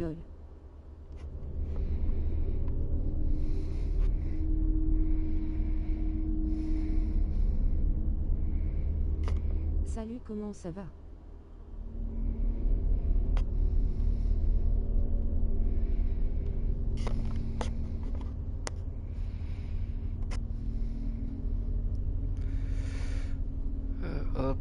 lol. Salut, comment ça va? Hop.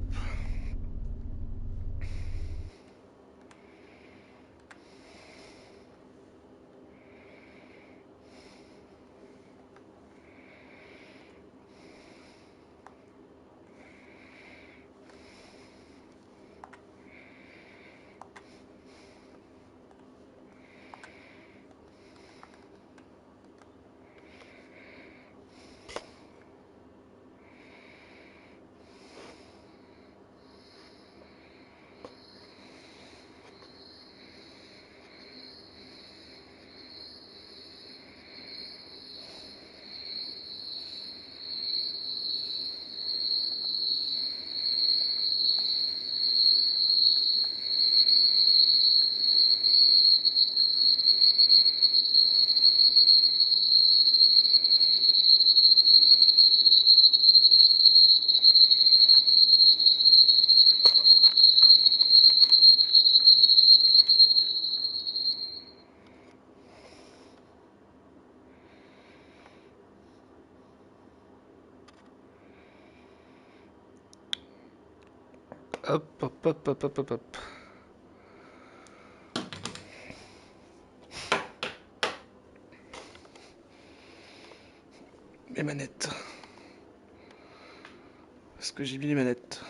Hop, hop, hop, hop, hop, hop, hop. Mes manettes. Est-ce que j'ai mis les manettes?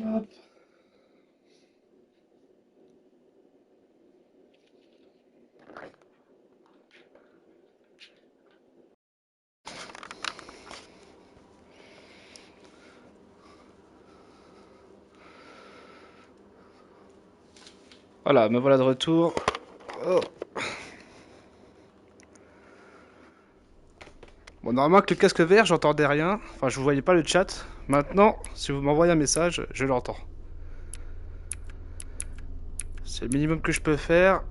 Hop. Voilà, me voilà de retour. Oh. Bon, normalement, avec le casque vert, j'entendais rien. Enfin, je vous voyais pas le chat. Maintenant, si vous m'envoyez un message, je l'entends. C'est le minimum que je peux faire.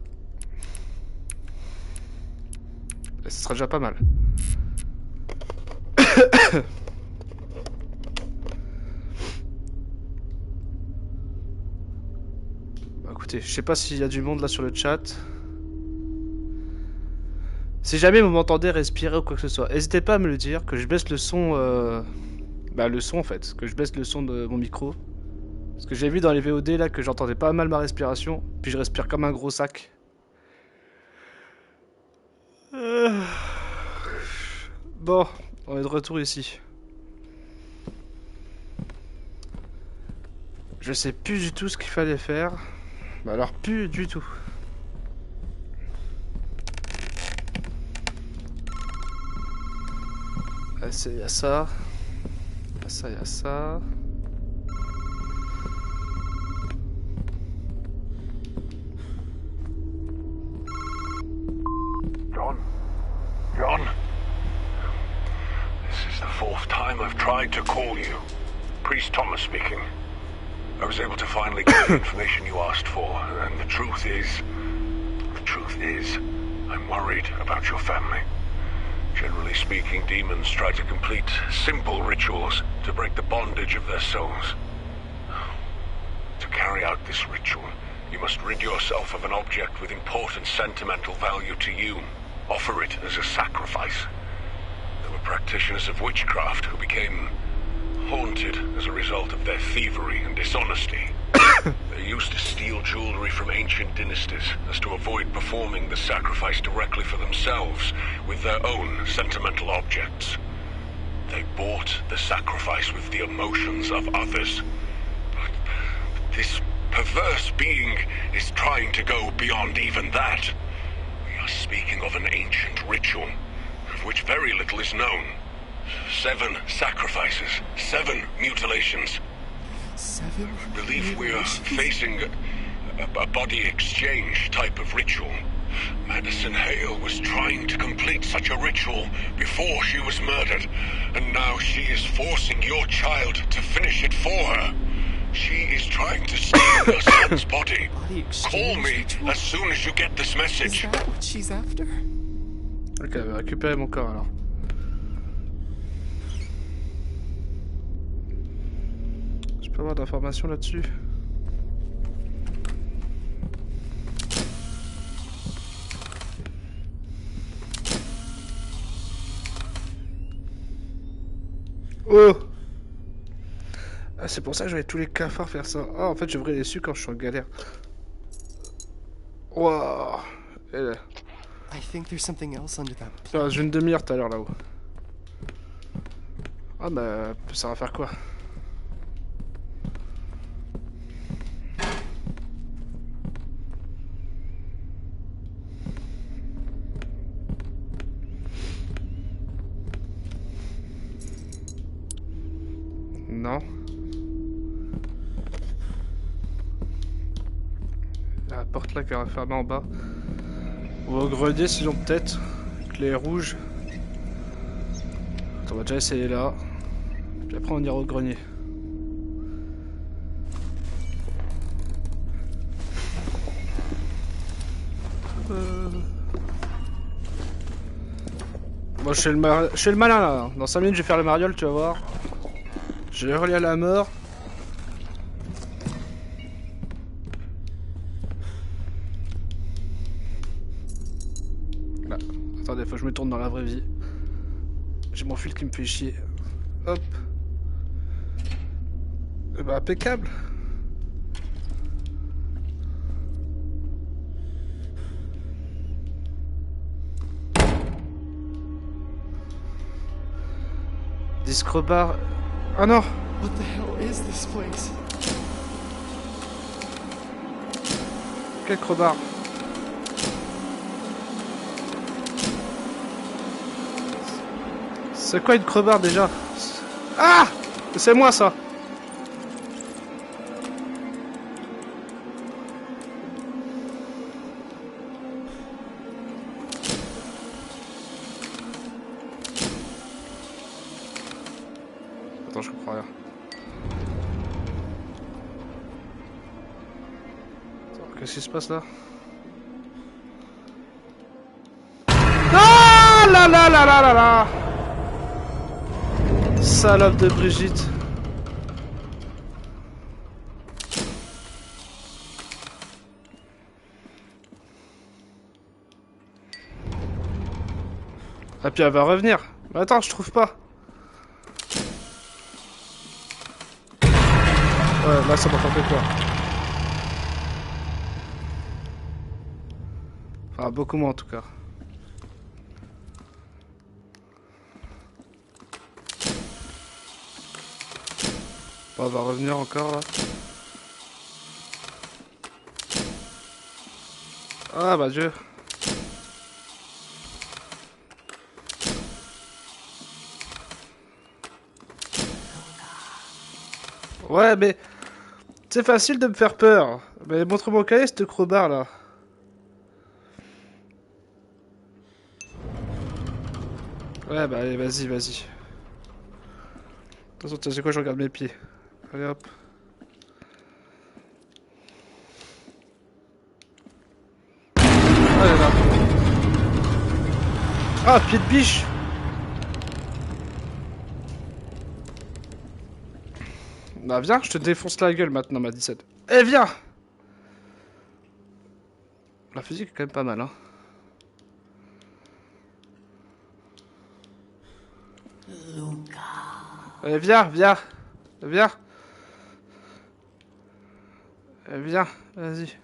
Et ce sera déjà pas mal. Bah, écoutez, je sais pas s'il y a du monde là sur le chat. Si jamais vous m'entendez respirer ou quoi que ce soit, n'hésitez pas à me le dire, que je baisse le son, le son en fait, que je baisse le son de mon micro. Parce que j'ai vu dans les VOD là que j'entendais pas mal ma respiration, puis je respire comme un gros sac. Bon, on est de retour ici. Je sais plus du tout ce qu'il fallait faire. Bah alors plus du tout. Il y a ça. Il y a ça, il y a ça. John? This is the fourth time I've tried to call you. Priest Thomas speaking. I was able to finally get the information you asked for, and the truth is, I'm worried about your family. Generally speaking, demons try to complete simple rituals to break the bondage of their souls. To carry out this ritual, you must rid yourself of an object with important sentimental value to you. Offer it as a sacrifice. There were practitioners of witchcraft who became haunted as a result of their thievery and dishonesty. They used to steal jewelry from ancient dynasties as to avoid performing the sacrifice directly for themselves with their own sentimental objects. They bought the sacrifice with the emotions of others. But this perverse being is trying to go beyond even that. We are speaking of an ancient ritual, of which very little is known. 7 sacrifices, 7 mutilations. 7? I believe we are facing a body exchange type of ritual. Madison Hale was trying to complete such a ritual before she was murdered, and now she is forcing your child to finish it for her. She is trying to steal her son's body. Call me as soon as you get this Is message. that what she's after? Ok, elle va récupérer mon corps alors. Je peux avoir d'informations là-dessus? Oh! Ah, c'est pour ça que je vais tous les cafards faire ça. Ah, en fait, je devrais les su quand je suis en galère. Waouh! I think there's something else under that. Ah, j'ai une demi-heure tout à l'heure là-haut. Ah, bah, ça va faire quoi? Non. La porte là qui est fermée en bas. On va au grenier sinon peut-être. Clé rouge. On va déjà essayer là. Puis après on ira au grenier. Moi je suis le malin là. Dans 5 minutes je vais faire le mariole, tu vas voir. Je vais relier à la mort. Là. Attendez, faut que je me tourne dans la vraie vie. J'ai mon fil qui me fait chier. Hop. Eh bah, impeccable. Disque bar. Ah non! What the hell is this place? Quel crowbar? C'est quoi une crowbar déjà? Ah! C'est moi ça! Attends, je comprends rien. Qu'est-ce qui se passe là? Ah là là là là là là! Salope de Brigitte. Ah puis elle va revenir. Mais attends, je trouve pas. Ouais, là ça m'entend quoi. Enfin, beaucoup moins en tout cas. Bon, on va revenir encore là. Ah bah Dieu. Ouais mais c'est facile de me faire peur. Mais montre-moi quel est ce crowbar là. Ouais bah allez vas-y vas-y. De toute façon tu sais quoi, je regarde mes pieds. Allez hop. Allez là. Ah pied de biche. Bah viens, je te défonce la gueule maintenant ma 17. Eh viens. La physique est quand même pas mal hein. Allez viens, viens. Viens. Viens, vas-y.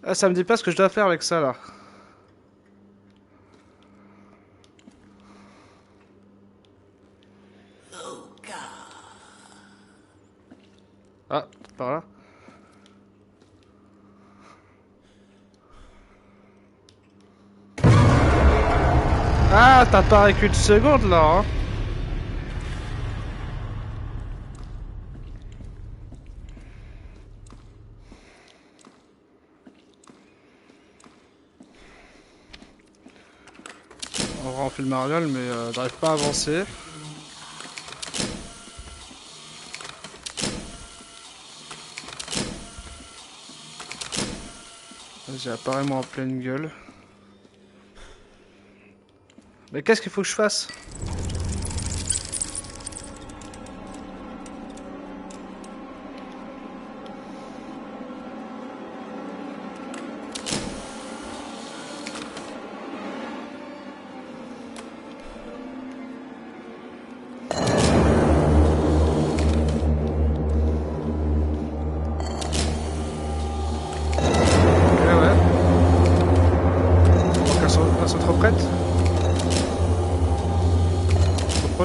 Ah, ça me dit pas ce que je dois faire avec ça là. Ah, par là. Ah, t'as pas arrêté une seconde là, hein. En vrai, on fait le mariole, mais j'arrive pas à avancer. J'ai apparemment en pleine gueule. Mais qu'est-ce qu'il faut que je fasse?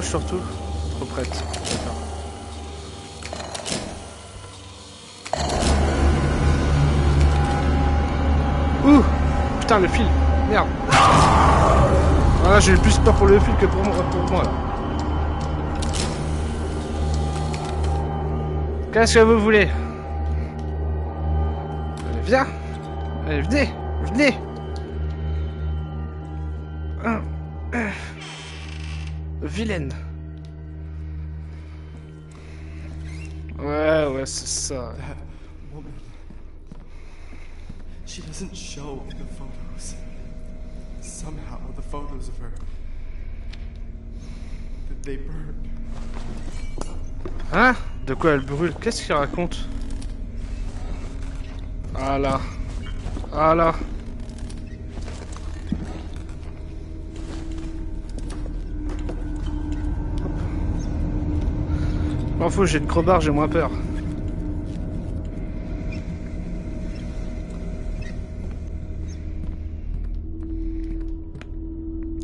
Surtout, trop prête. Ouh, putain le fil, merde. Voilà, j'ai eu plus peur pour le fil que pour moi là. Qu'est-ce que vous voulez? Allez, viens. Allez, venez, venez. Vilaine. Ouais, c'est ça. That woman. She doesn't show in the photos. Somehow the photos of her, they burned. Hein? De quoi elle brûle? Qu'est-ce qu'il raconte? Ah là. Ah là. M'en fous, j'ai une crowbar, j'ai moins peur.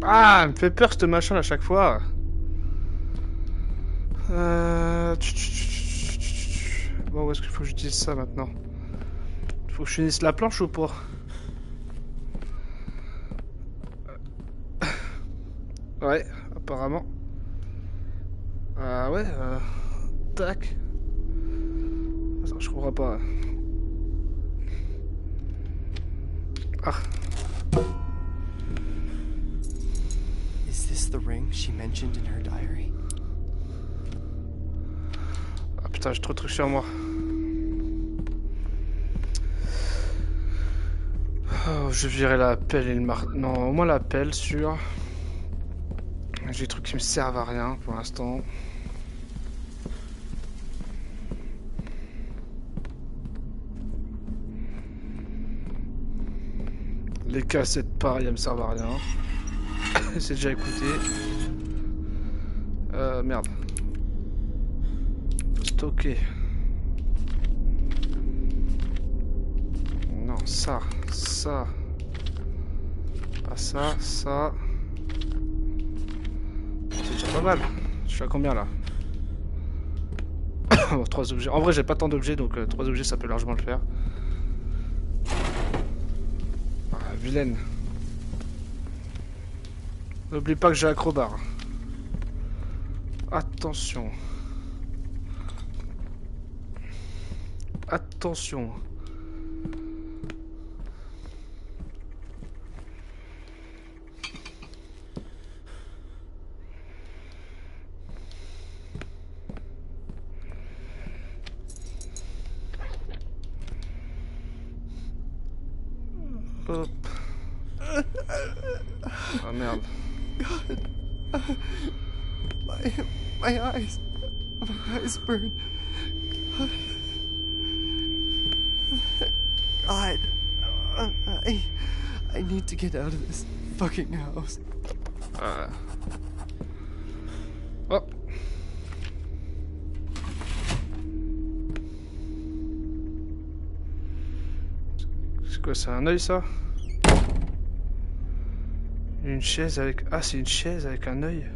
Ah, elle me fait peur ce machin à chaque fois. Bon, où est-ce qu'il faut que j'utilise ça maintenant? Faut que je finisse la planche ou pas? Ouais, apparemment. Ah ouais, tac. Attends, je comprends pas. Ah. Is this the ring she mentioned in her diary? Ah putain, j'ai trop de trucs sur moi. Oh, je virais la pelle et le marteau. Non, au moins la pelle, sûr. J'ai des trucs qui me servent à rien pour l'instant. Les cassettes, pareil, elles me servent à rien. C'est déjà écouté. Merde. Stocker. Non, ça. Pas ça, ça. C'est déjà pas mal. Je suis à combien là? 3 objets. En vrai, j'ai pas tant d'objets, donc 3 objets, ça peut largement le faire. Ah, vilaine. N'oublie pas que j'ai la crowbar. Attention. Attention. Hop. Ah merde. My eyes burn. God, I need to get out of this fucking house. Ah. Oh. C'est quoi, c'est un œil ça? Une chaise avec... Ah, c'est une chaise avec un œil.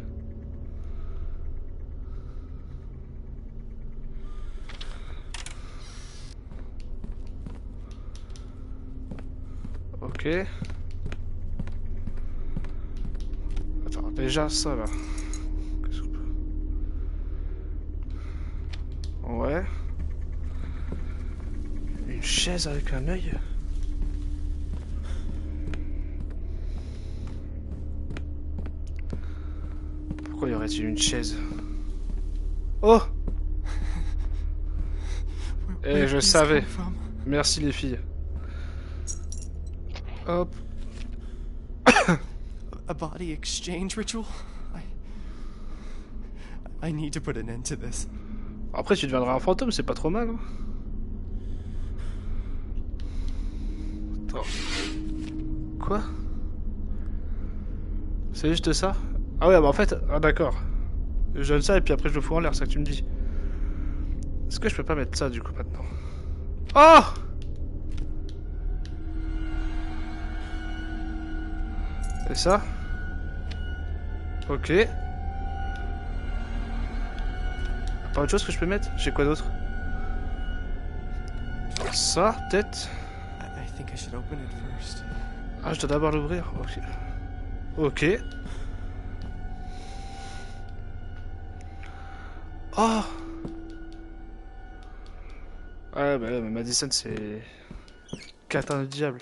Ok. Attends, déjà ça là. Qu'est-ce qu'on peut- Ouais. Une chaise avec un œil. Pourquoi y aurait-il une chaise? Oh! Eh, je savais. Merci les filles. Hop. A body exchange ritual? I need to put an end to this. Après, tu deviendras un fantôme, c'est pas trop mal. Hein. Attends. Quoi? C'est juste ça? Ah ouais, bah en fait... Ah d'accord. Je donne ça et puis après je le fous en l'air, c'est ça que tu me dis. Est-ce que je peux pas mettre ça du coup maintenant? Oh! Et ça? Ok. Pas autre chose que je peux mettre? J'ai quoi d'autre? Ça, peut-être? I think I should open it first. Ah, je dois d'abord l'ouvrir. Ok. Ok. Oh! Ah bah mais Madison c'est... Catin de diable.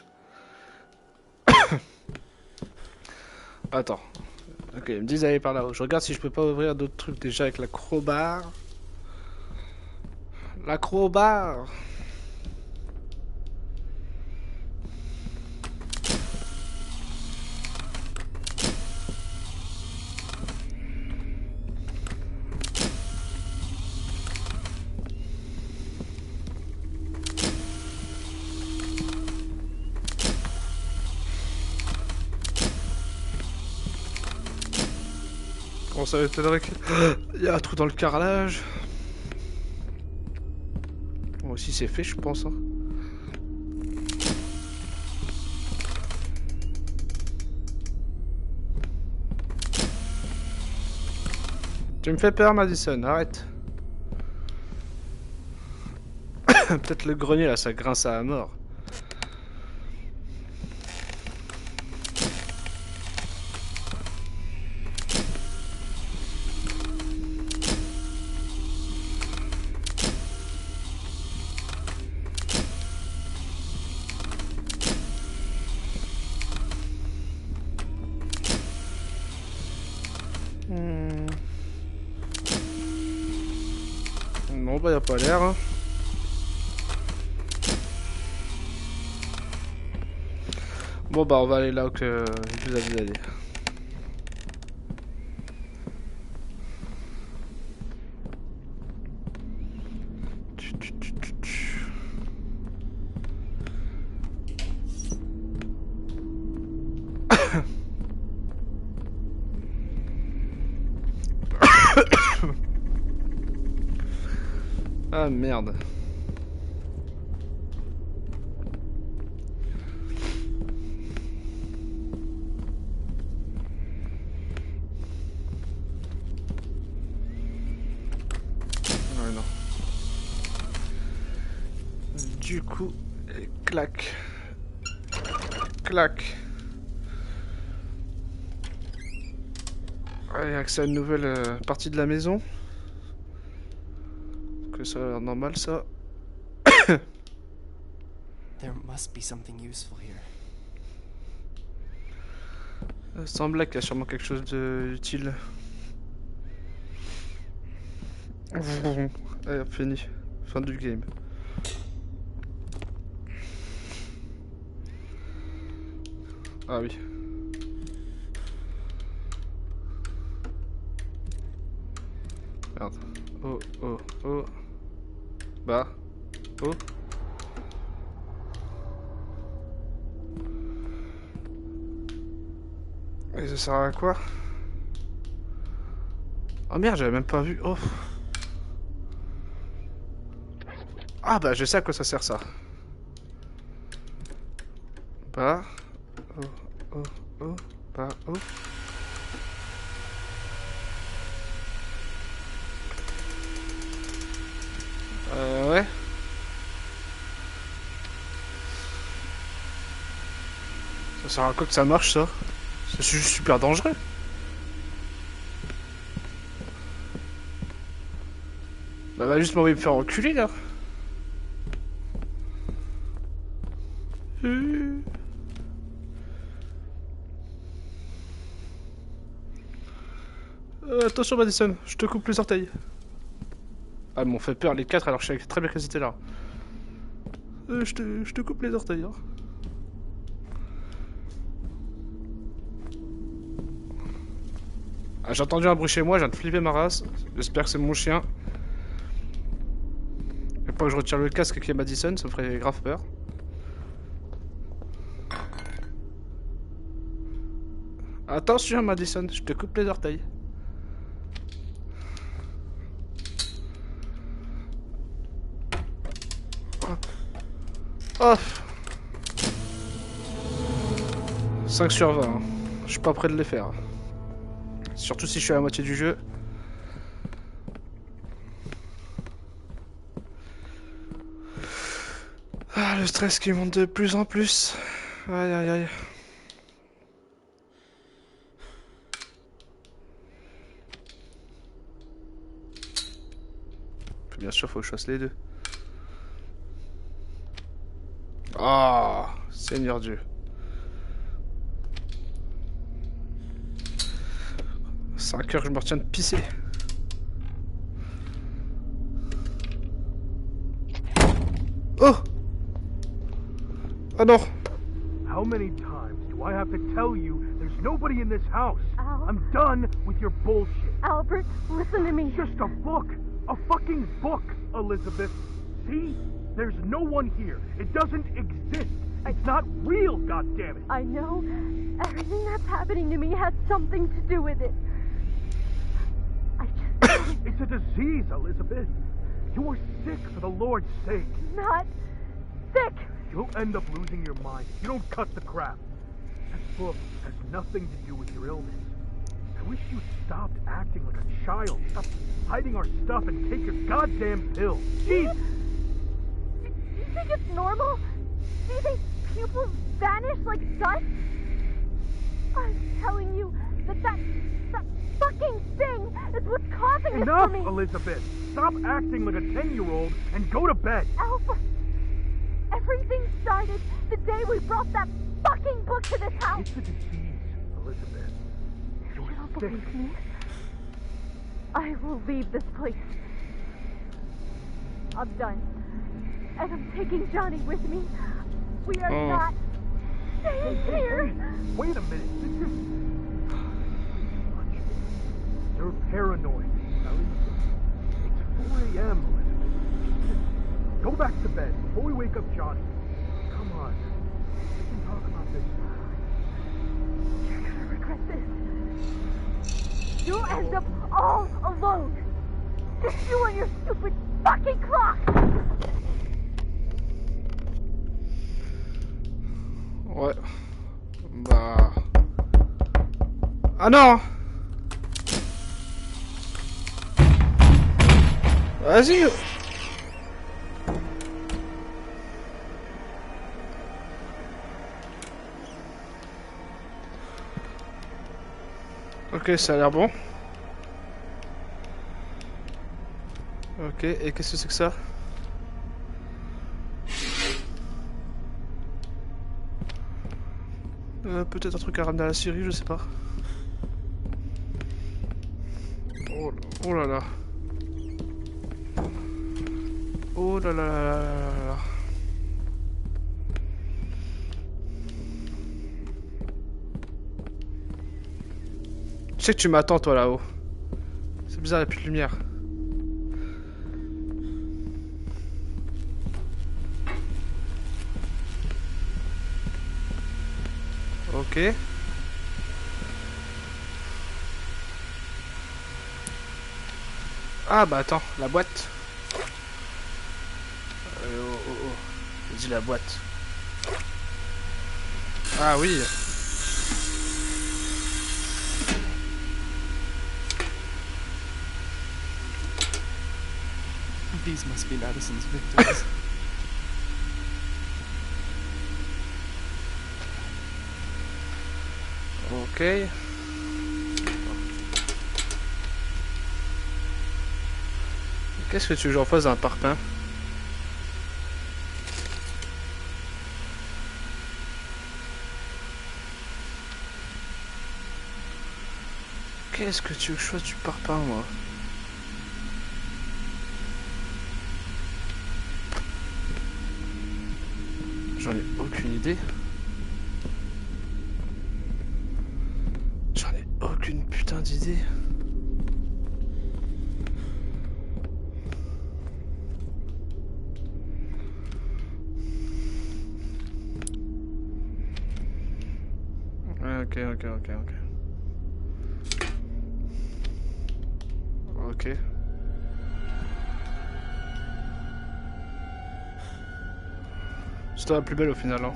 Attends. Ok, ils me disent d'aller par là-haut. Je regarde si je peux pas ouvrir d'autres trucs déjà avec la crowbar. La crowbar! Comment ça m'étonnerait que... Il y a un trou dans le carrelage. Moi aussi c'est fait je pense. Hein. Tu me fais peur Madison, arrête. Peut-être le grenier là, ça grince à mort. Non bah y'a pas l'air. Hein. Bon bah on va aller là où que je vous avais d'aller. Ah merde. Ouais, non. Du coup, clac. Clac. Ouais, accès à une nouvelle partie de la maison. Que ça a l'air normal ça. There must be something useful here. Sans blague, il y a sûrement quelque chose d'utile. Allez, fini. Fin du game. Ah oui. Merde. Oh, oh, oh. Bah. Oh. Et ça sert à quoi? Oh merde, j'avais même pas vu. Oh. Ah bah je sais à quoi ça sert ça. Bah. Oh, oh, oh, bah, oh. Ouais. Ça sert à quoi que ça marche ça? C'est juste super dangereux. Bah va juste m'envoyer me faire enculer là. Attention Madison, je te coupe les orteils. Ah, ils m'ont fait peur les 4 alors que je savais très bien qu'elles étaient là. Je te coupe les orteils. Hein. Ah, j'ai entendu un bruit chez moi, je viens de flipper ma race. J'espère que c'est mon chien. Et pas que je retire le casque qui est Madison, ça me ferait grave peur. Attention Madison, je te coupe les orteils. Oh. 5 sur 20. Hein. Je suis pas prêt de les faire. Surtout si je suis à la moitié du jeu. Ah, le stress qui monte de plus en plus. Aïe aïe aïe. Bien sûr, faut que je fasse les deux. Ah, Seigneur Dieu. 5 heures, je me retiens de pisser. Oh! Ah non! How many times do I have to tell you there's nobody in this house? Al. I'm done with your bullshit. Albert, listen to me. It's just a book. A fucking book, Elizabeth. See? There's no one here. It doesn't exist. It's not real, goddammit. I know everything that's happening to me has something to do with it. I just... It's a disease, Elizabeth. You are sick for the Lord's sake. not sick. You'll end up losing your mind if you don't cut the crap. This book has nothing to do with your illness. I wish you stopped acting like a child. Stop hiding our stuff and take your goddamn pill. Jeez! Do you think it's normal? Do you think pupils vanish like dust? I'm telling you that fucking thing is what's causing Enough, this for me. Elizabeth! Stop acting like a 10-year-old and go to bed. Albert, everything started the day we brought that fucking book to this house. It's a disease, Elizabeth. You You're don't sick. believe me? I will leave this place. I'm done. And I'm taking Johnny with me. We are not staying here. Hey, wait a minute. This is... You're paranoid, Ellie. It's 4 a.m., Elizabeth. Just go back to bed before we wake up Johnny. Come on. We can talk about this. You're gonna regret this. You'll end up all alone. Just you and your stupid fucking clock. Ouais. Bah... Ah non! Vas-y! Ok, ça a l'air bon. Ok, et qu'est-ce que c'est que ça? Peut-être un truc à ramener à la Syrie, je sais pas. Oh, oh là là. Oh là là là là là là. Je sais que tu m'attends toi là-haut. C'est bizarre, il n'y a plus de lumière. Ok. Ah bah attends, la boîte. Oh, oh, oh. J'ai dit la boîte. Ah oui. These must be Madison's victims. Ok. Qu'est-ce que tu veux que j'en fasse d'un parpaing? Qu'est-ce que tu veux que je fasse du parpaing, moi? J'en ai aucune idée. J'en ai aucune putain d'idée. Ok. Ok. C'était la plus belle au final, hein.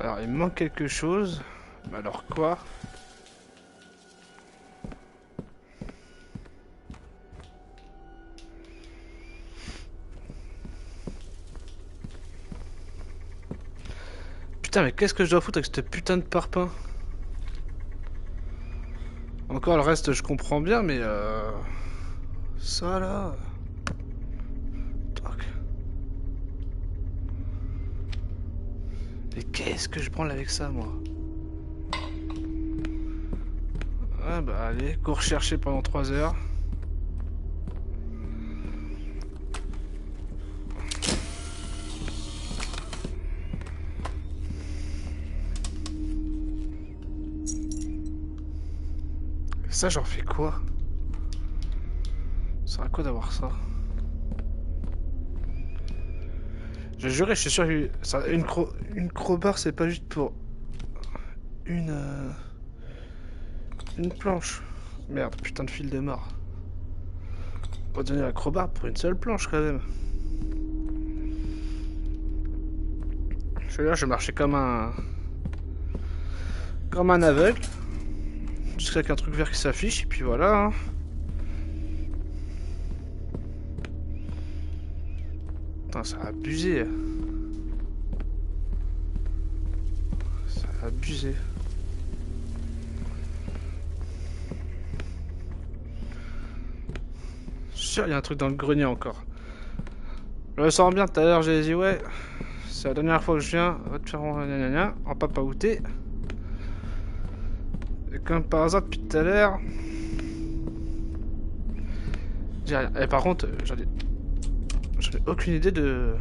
Alors, il me manque quelque chose. Mais alors quoi? Putain, mais qu'est-ce que je dois foutre avec cette putain de parpaing? Encore le reste, je comprends bien, mais ça là... Tac. Mais qu'est-ce que je branle avec ça, moi? Ah bah allez, cours chercher pendant 3 heures. Ça, j'en fais quoi? Ça sert à quoi d'avoir ça? Je jure, je suis sûr que ça, une crowbar, c'est pas juste pour une planche. Merde, putain de fil de mort. On va donner la crowbar pour une seule planche quand même. Je suis là, je marchais comme un aveugle. Jusqu'à qu'un truc vert qui s'affiche, et puis voilà. Hein. Putain, ça a abusé. Ça a abusé. Je suis sûr, il y a un truc dans le grenier encore. Je le sens bien, tout à l'heure, j'ai dit, ouais, c'est la dernière fois que je viens, va te faire en papaouté. Et comme par hasard, depuis tout à l'heure... J'ai rien. Et par contre, j'en ai aucune idée de...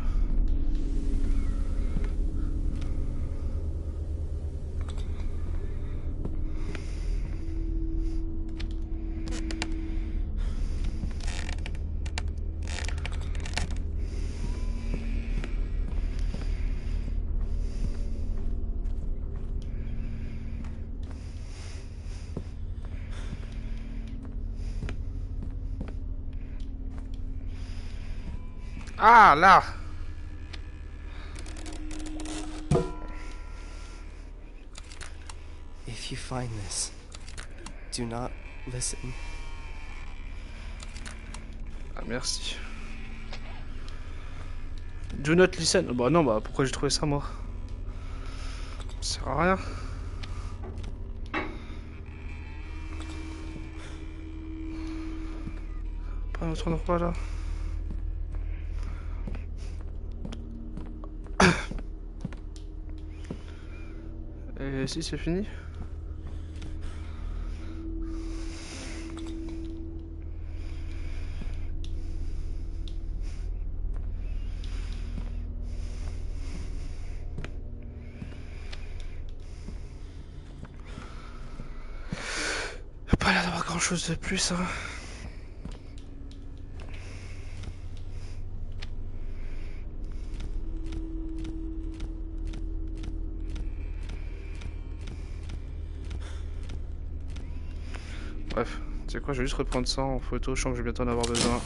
Ah, là! If you find this, do not listen. Ah, merci. Do not listen. Bah non, bah pourquoi j'ai trouvé ça, moi? Ça sert à rien. Pas un autre endroit, là. Et si c'est fini? Il n'y a pas l'air d'avoir grand chose de plus, hein. Bref, tu sais quoi, je vais juste reprendre ça en photo, je sens que je vais bientôt en avoir besoin.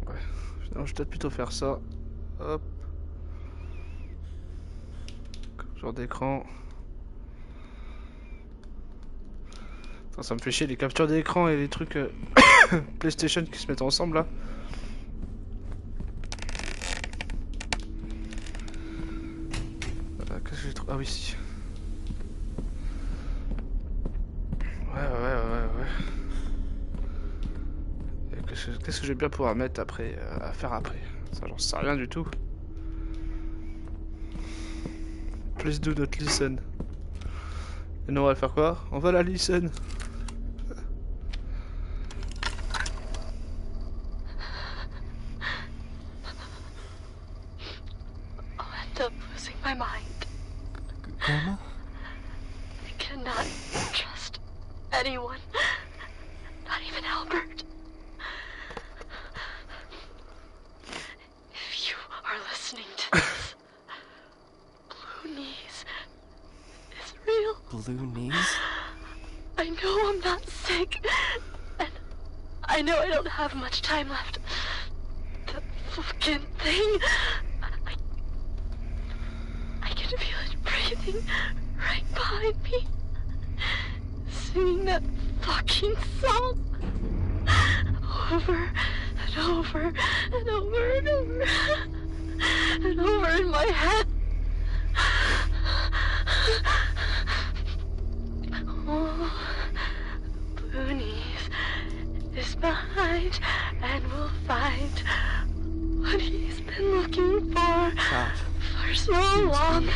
Ouais, non, je vais peut-être plutôt faire ça. Hop. Capture d'écran. Attends, ça me fait chier les captures d'écran et les trucs PlayStation qui se mettent ensemble là. Qu'est-ce que j'ai trouvé? Ah oui, si. Ouais. Et qu'est-ce que je vais bien pouvoir mettre après, à faire après? Ça, j'en sais rien du tout. Please do not listen. Et nous, on va faire quoi? On va la listen. I'll end up losing my mind. Grandma? I cannot trust anyone. Not even Albert. If you are listening to this, Blue Knees is real. Blue knees? I know I'm not sick, and I know I don't have much time left. The fucking thing, I can feel it breathing right behind me, singing that fucking song over and over and over and over and over in my head. Oh, Blue Knees is behind and will find what he's been looking for so long.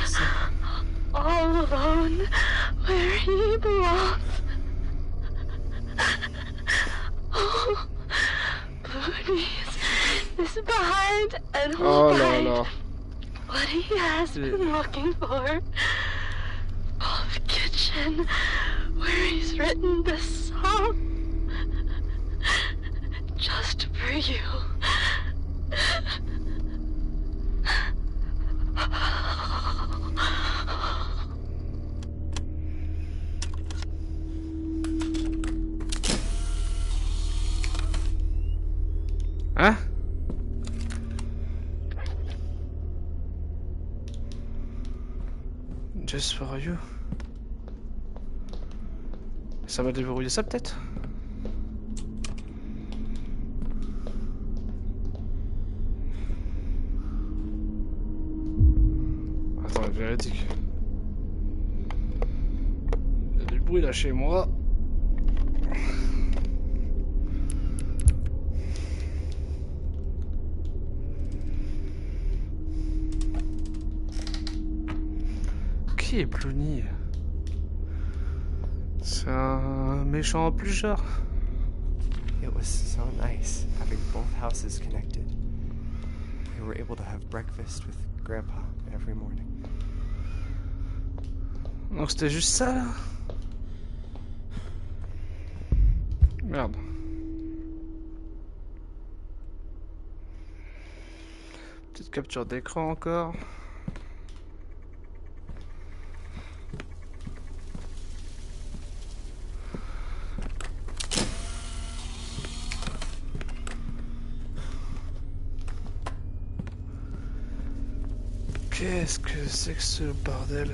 All alone where he belongs. Oh, Blue Knees is behind and will Oh là find là. what he has been looking for. Oh, the kitchen where he's written this song just for you. Hein? Just for you. Ça va déverrouiller ça peut-être? Attends, véridique. Il y a du bruit là chez moi. Qui est Bloonie? C'est un méchant en plus genre. It was so nice having both houses connected. We were able to have breakfast with Grandpa every morning. Donc c'était juste ça là? Merde. Petite capture d'écran encore. Qu'est-ce que c'est que ce bordel?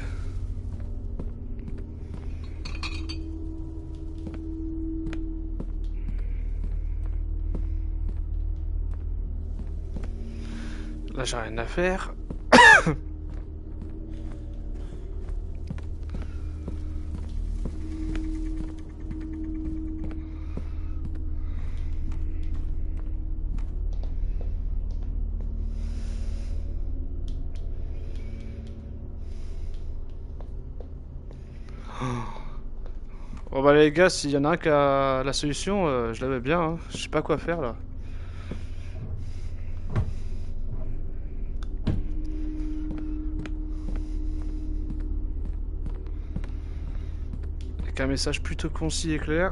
Là j'ai rien à faire. Bon bah les gars, s'il y en a un qui a la solution, je l'avais bien, hein. Je sais pas quoi faire là. Avec un message plutôt concis et clair.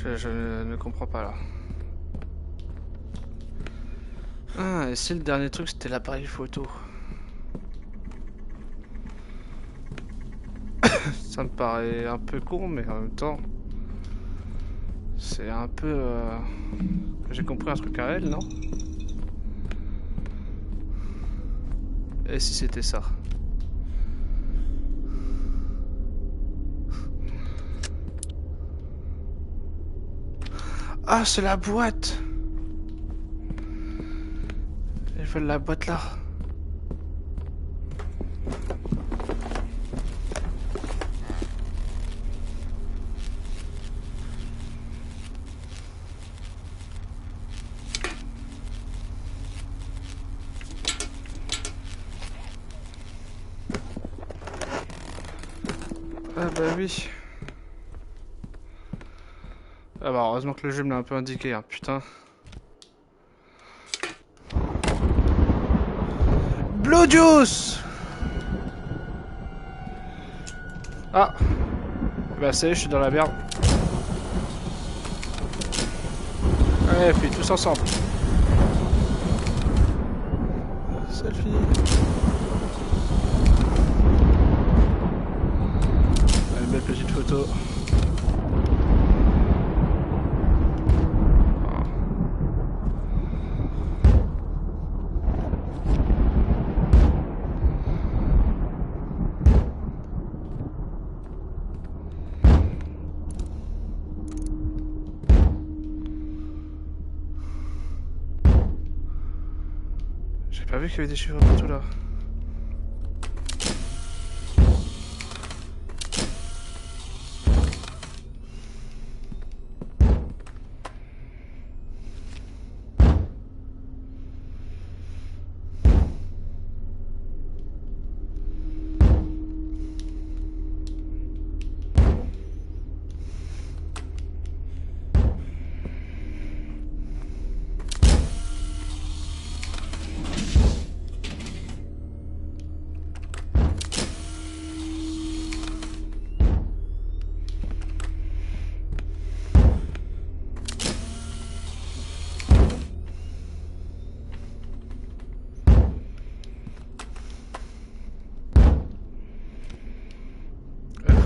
Je ne comprends pas là. Ah, et si le dernier truc c'était l'appareil photo. Ça me paraît un peu con, mais en même temps, c'est un peu... J'ai compris un truc à elle, non? Et si c'était ça? Ah, c'est la boîte! Ils veulent la boîte là. Ah bah oui. Ah bah heureusement que le jeu me l'a un peu indiqué, hein, putain. Blue Juice! Ah! Bah ça y est, je suis dans la merde. Allez, puis tous ensemble. Selfie. Une belle petite photo. J'ai pas vu qu'il y avait des chiffres partout là.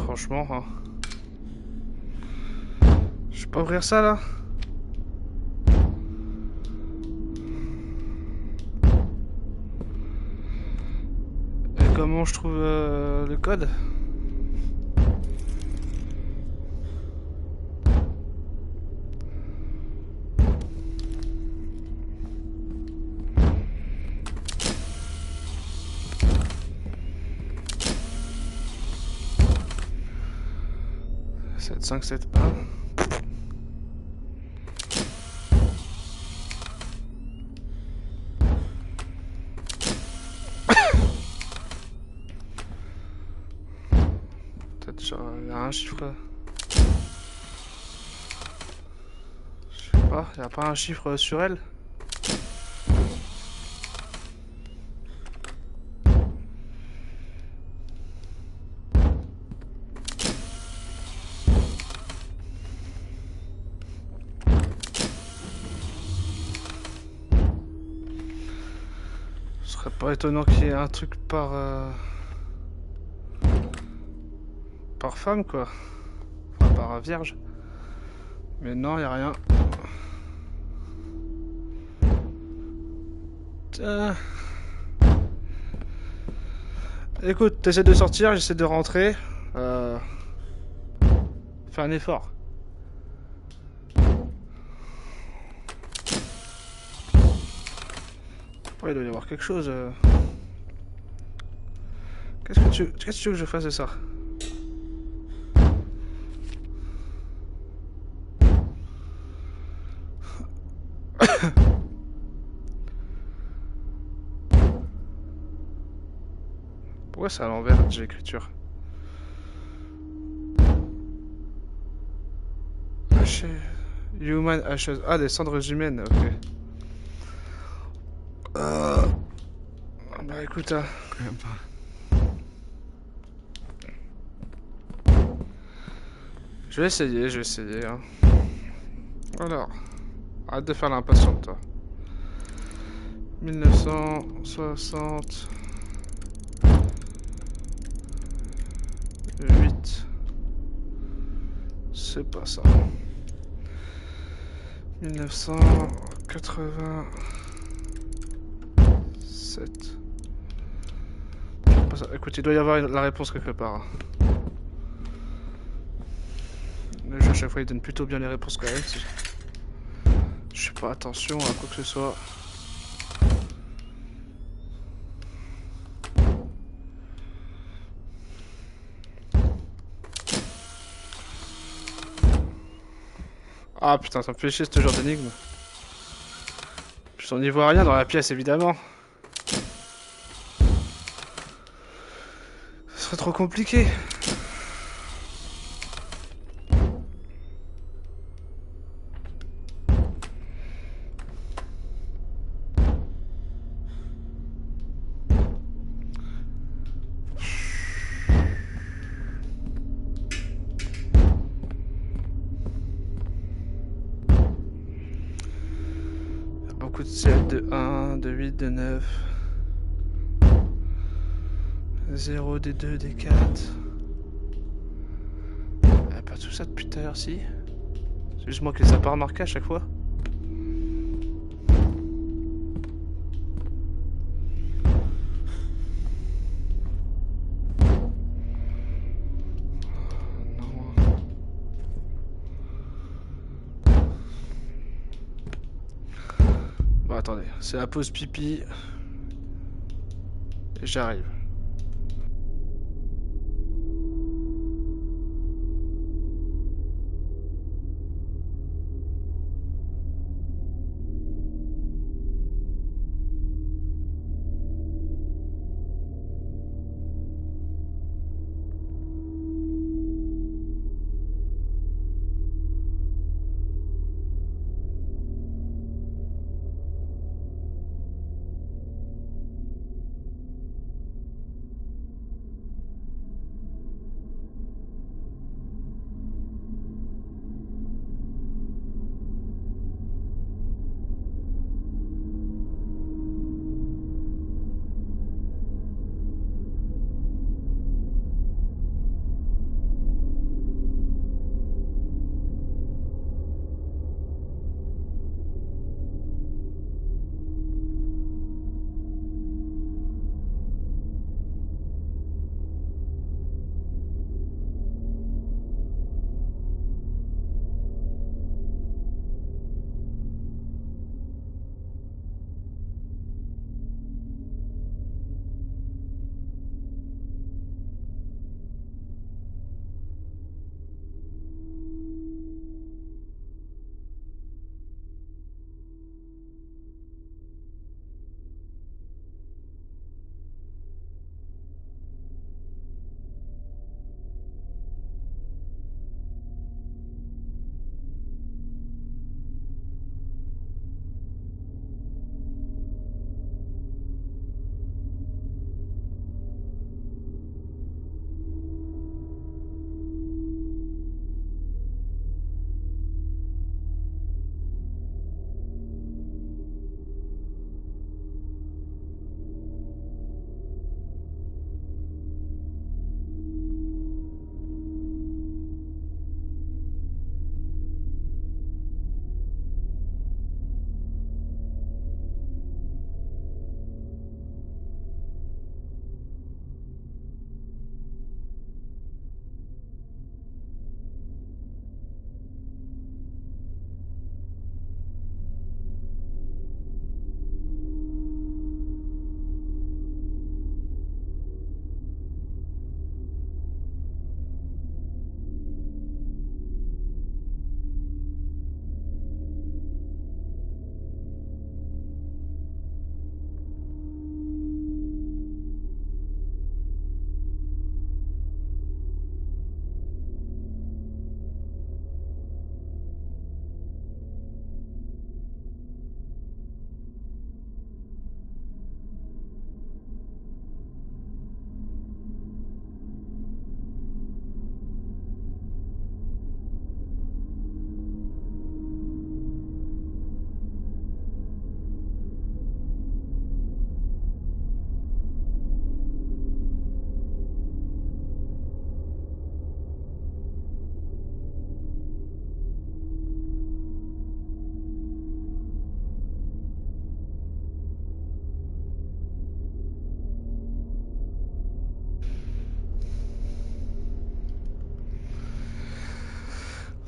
Franchement, hein. Je peux pas ouvrir ça là? Et comment je trouve le code? Sept, 5, 7, 1. Peut-être genre, il y a un chiffre. Je sais pas, il n'y a pas un chiffre sur elle? Ce serait pas étonnant qu'il y ait un truc par femme quoi, enfin par vierge. Mais non, y a rien. Tiens. Écoute, t'essaies de sortir, j'essaie de rentrer. Fais un effort. Ouais, il doit y avoir quelque chose. Qu'est-ce que tu veux que je fasse de ça? Pourquoi c'est à l'envers, j'ai l'écriture? Human ashes. Ah, des cendres humaines, ok. Bah écoute, hein. Grandpa. Je vais essayer, hein. Alors, arrête de faire l'impatiente, toi. 1960... 8... C'est pas ça. 1987... Pas ça. Écoute, il doit y avoir la réponse quelque part. Le jeu, à chaque fois, il donne plutôt bien les réponses quand même. Je fais pas attention à quoi que ce soit. Ah putain, ça me fait chier ce genre d'énigme. Puis on n'y voit rien dans la pièce, évidemment. Ce serait trop compliqué. Beaucoup de 7, de 1, de 8, de 9. 0, des 2, des 4. Pas tout ça depuis tout à l'heure, si. C'est juste moi qui les ai pas remarqués à chaque fois. Bon, attendez, c'est la pause pipi. Et j'arrive.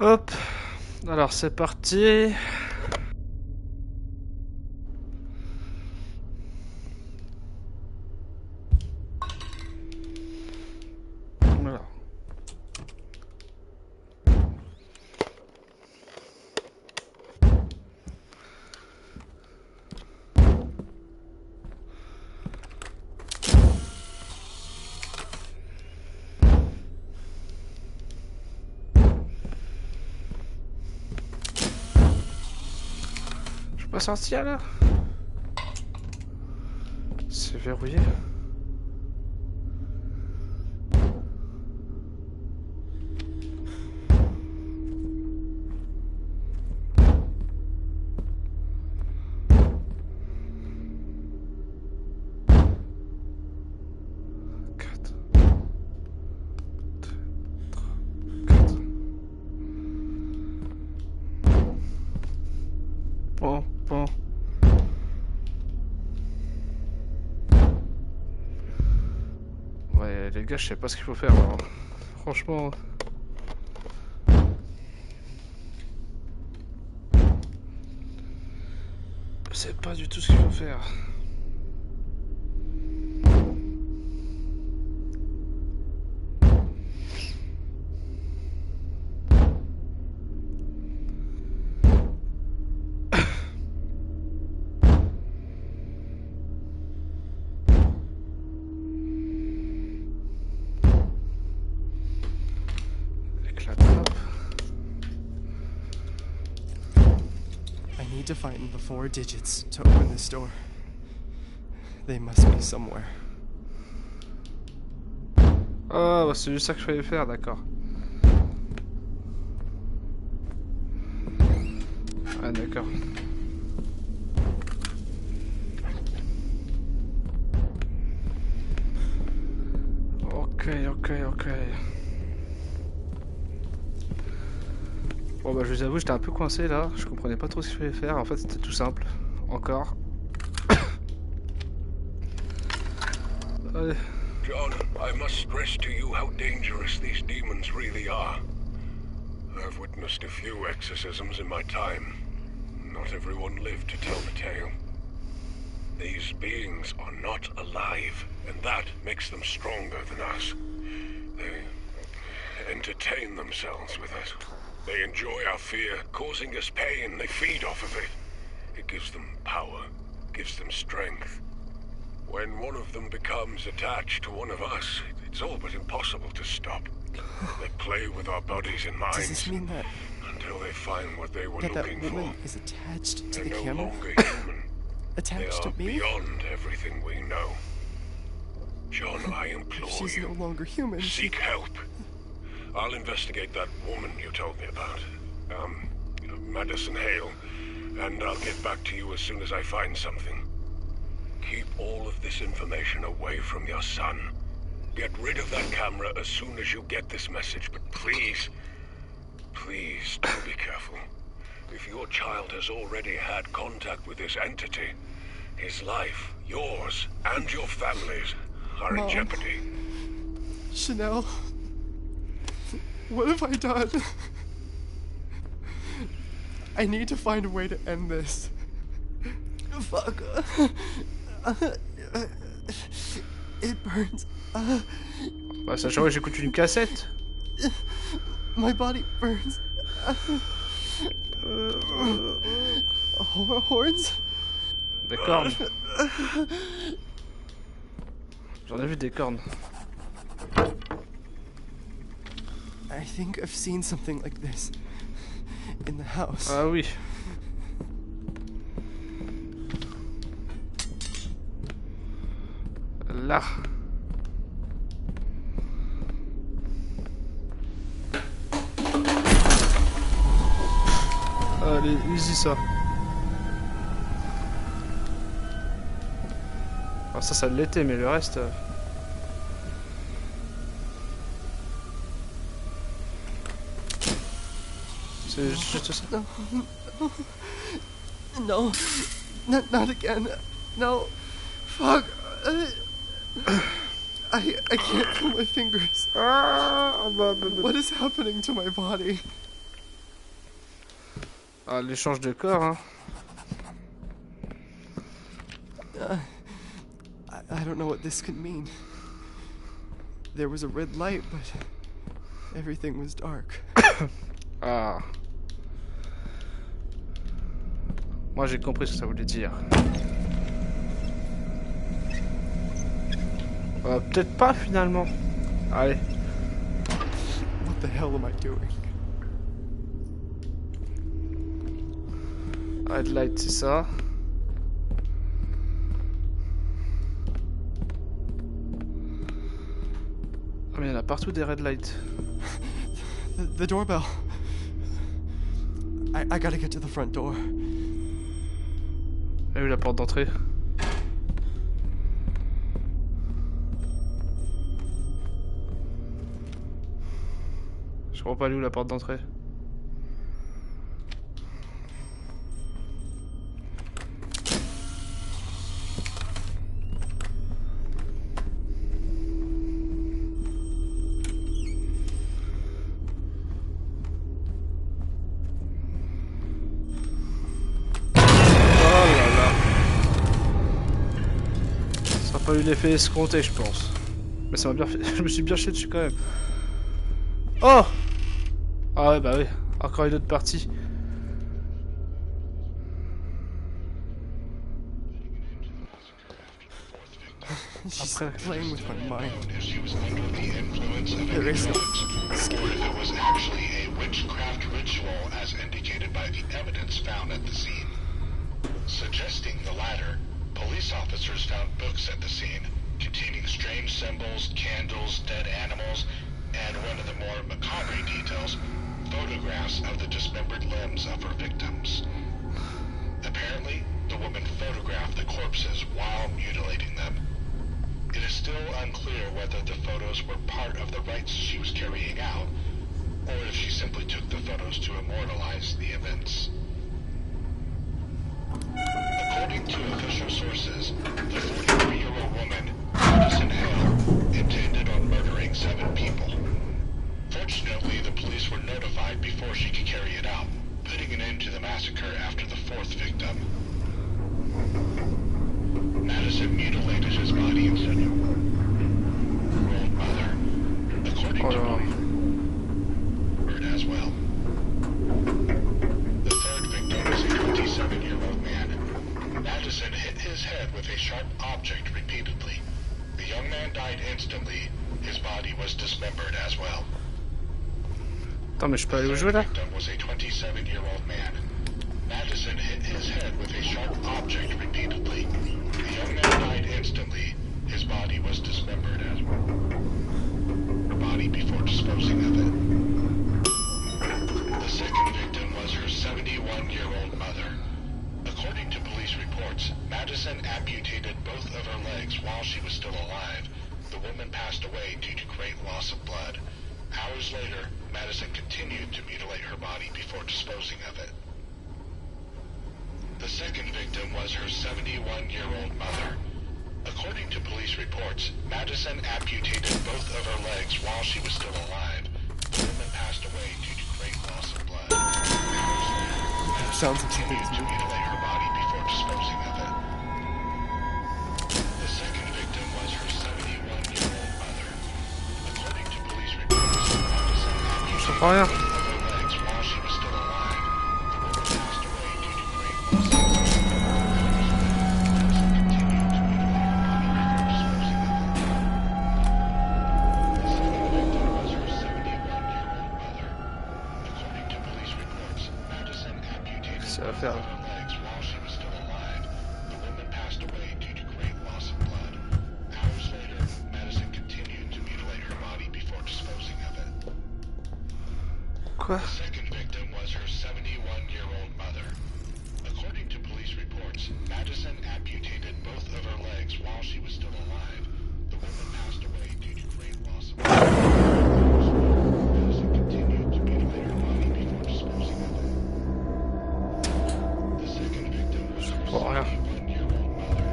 Hop. Alors c'est parti. Voilà. Je peux pas sortir là? C'est verrouillé. Bon. Ouais, les gars, je sais pas ce qu'il faut faire. Alors. Franchement. Je sais pas du tout ce qu'il faut faire. I need to find the 4 digits to open this door. They must be somewhere. Oh, c'est juste ça que je fallait faire, d'accord. Ah, d'accord. Ok. Bon bah je vous avoue, j'étais un peu coincé là, je comprenais pas trop ce qu'il fallait faire, en fait c'était tout simple. Encore. Allez. John, I must stress to you how dangerous these demons really are. I've witnessed a few exorcisms in my time. Not everyone lived to tell the tale. These beings are not alive, and that makes them stronger than us. They entertain themselves with us. They enjoy our fear, causing us pain. They feed off of it. It gives them power, gives them strength. When one of them becomes attached to one of us, it's all but impossible to stop. They play with our bodies and minds. Does this mean that until they find what they were that looking woman for? is attached to They're the no camera? longer human. Attached They to are me? beyond everything we know. John, I implore She's you, no longer human. seek help. I'll investigate that woman you told me about. Madison Hale. And I'll get back to you as soon as I find something. Keep all of this information away from your son. Get rid of that camera as soon as you get this message, but please, please do be careful. If your child has already had contact with this entity, his life, yours, and your family's are in Mom. jeopardy. Chanel, what have I done? I need to find a way to end this. Fuck. It burns. Bah sachant que j'écoute une cassette. My body burns. Horns? Des cornes. J'en ai vu des cornes. I think I've seen something like this in the house. Ah oui. Là. Allez, easy ça. Alors ça l'était, mais le reste... C'est juste ça. No, not again. No, fuck. I can't feel my fingers. What is happening to my body? Ah, l'échange de corps, hein. I don't know what this could mean. There was a red light, but everything was dark. Ah. Moi j'ai compris ce que ça voulait dire. Peut-être pas finalement. Allez. What the hell am I doing? Red light, c'est ça. Ah mais il y en a partout des red lights. The doorbell. I gotta get to the front door. Elle est où la porte d'entrée? Je comprends pas, elle est où la porte d'entrée? Pas eu l'effet escompté, je pense. Mais ça m'a bien fait. Je me suis bien chié dessus quand même. Oh! Ah ouais, bah oui. Encore une autre partie. She's Après. playing with my mind. If she was under the influence of There any is no drugs, or escape. if it was actually a witchcraft ritual as indicated by the evidence found at the scene. Suggesting the latter, police officers found books at the scene containing strange symbols, candles, dead animals, and one of the more macabre details, photographs of the dismembered limbs of her victims. Apparently, the woman photographed the corpses while mutilating them. It is still unclear whether the photos were part of the rites she was carrying out, or if she simply took the photos to immortalize the events. According to official sources, the 43-year-old woman, Madison Hale, intended on murdering 7 people. Fortunately, the police were notified before she could carry it out, putting an end to the massacre after the 4th victim. Madison mutilated his body and said, "Old mother," according to police, murdered as well. The 3rd victim was a 27-year-old man. Madison hit his head with a sharp object repeatedly. The young man died instantly. His body was dismembered as well. Attends, mais je peux aller où The jouer 3rd là? victim was a 27-year-old man. Madison hit his head with a sharp object repeatedly. The young man died instantly. His body was dismembered as well. Her body before disposing of it. The 2nd victim was her 71-year-old mother. According to police reports, Madison amputated both of her legs while she was still alive. The woman passed away due to great loss of blood. Hours later, Madison continued to mutilate her body before disposing of it. The 2nd victim was her 71-year-old mother. According to police reports, Madison amputated both of her legs while she was still alive. The woman passed away due to great loss of blood. Sounds like something Continued is to moving. mutilate her body before disposing of it. The 2nd victim was her 71-year-old mother. According to police reports, Madison Je amputated comprends rien. both of her legs while she was still alive. The woman passed away due to great loss of blood. Madison continued to mutilate her body before disposing of it. The 2nd victim was her 71-year-old mother. According to police reports, Madison amputated Ça va both faire. of her legs while she was still alive. The woman passed away due to great loss of blood. Hours later, Madison continued to mutilate her body before disposing of it. Quoi? The 2nd victim was her 71-year-old mother. According to police reports, Madison amputated both of her legs while she was still alive. The woman passed away due to great loss of blood. Madison continued to mutilate her body before disposing of it. The 2nd victim was her Oh, rien. 71-year-old mother.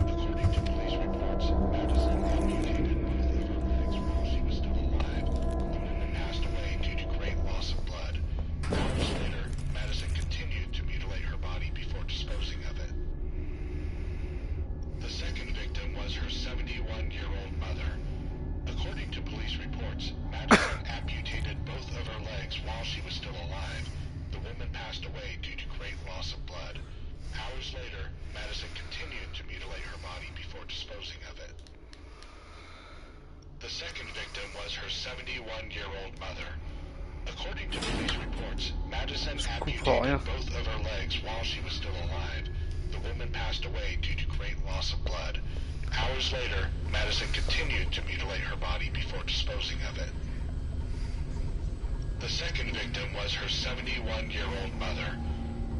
According to police reports, Madison amputated both of her legs while she was still alive. The woman passed away due to great loss of blood. Hours later, Madison continued Hours later, Madison continued to mutilate her body before disposing of it. The second victim was her 71-year-old mother. According to police reports, Madison amputated both of her legs while she was still alive. The woman passed away due to great loss of blood. Hours later, Madison continued to mutilate her body before disposing of it. The second victim was her 71-year-old mother.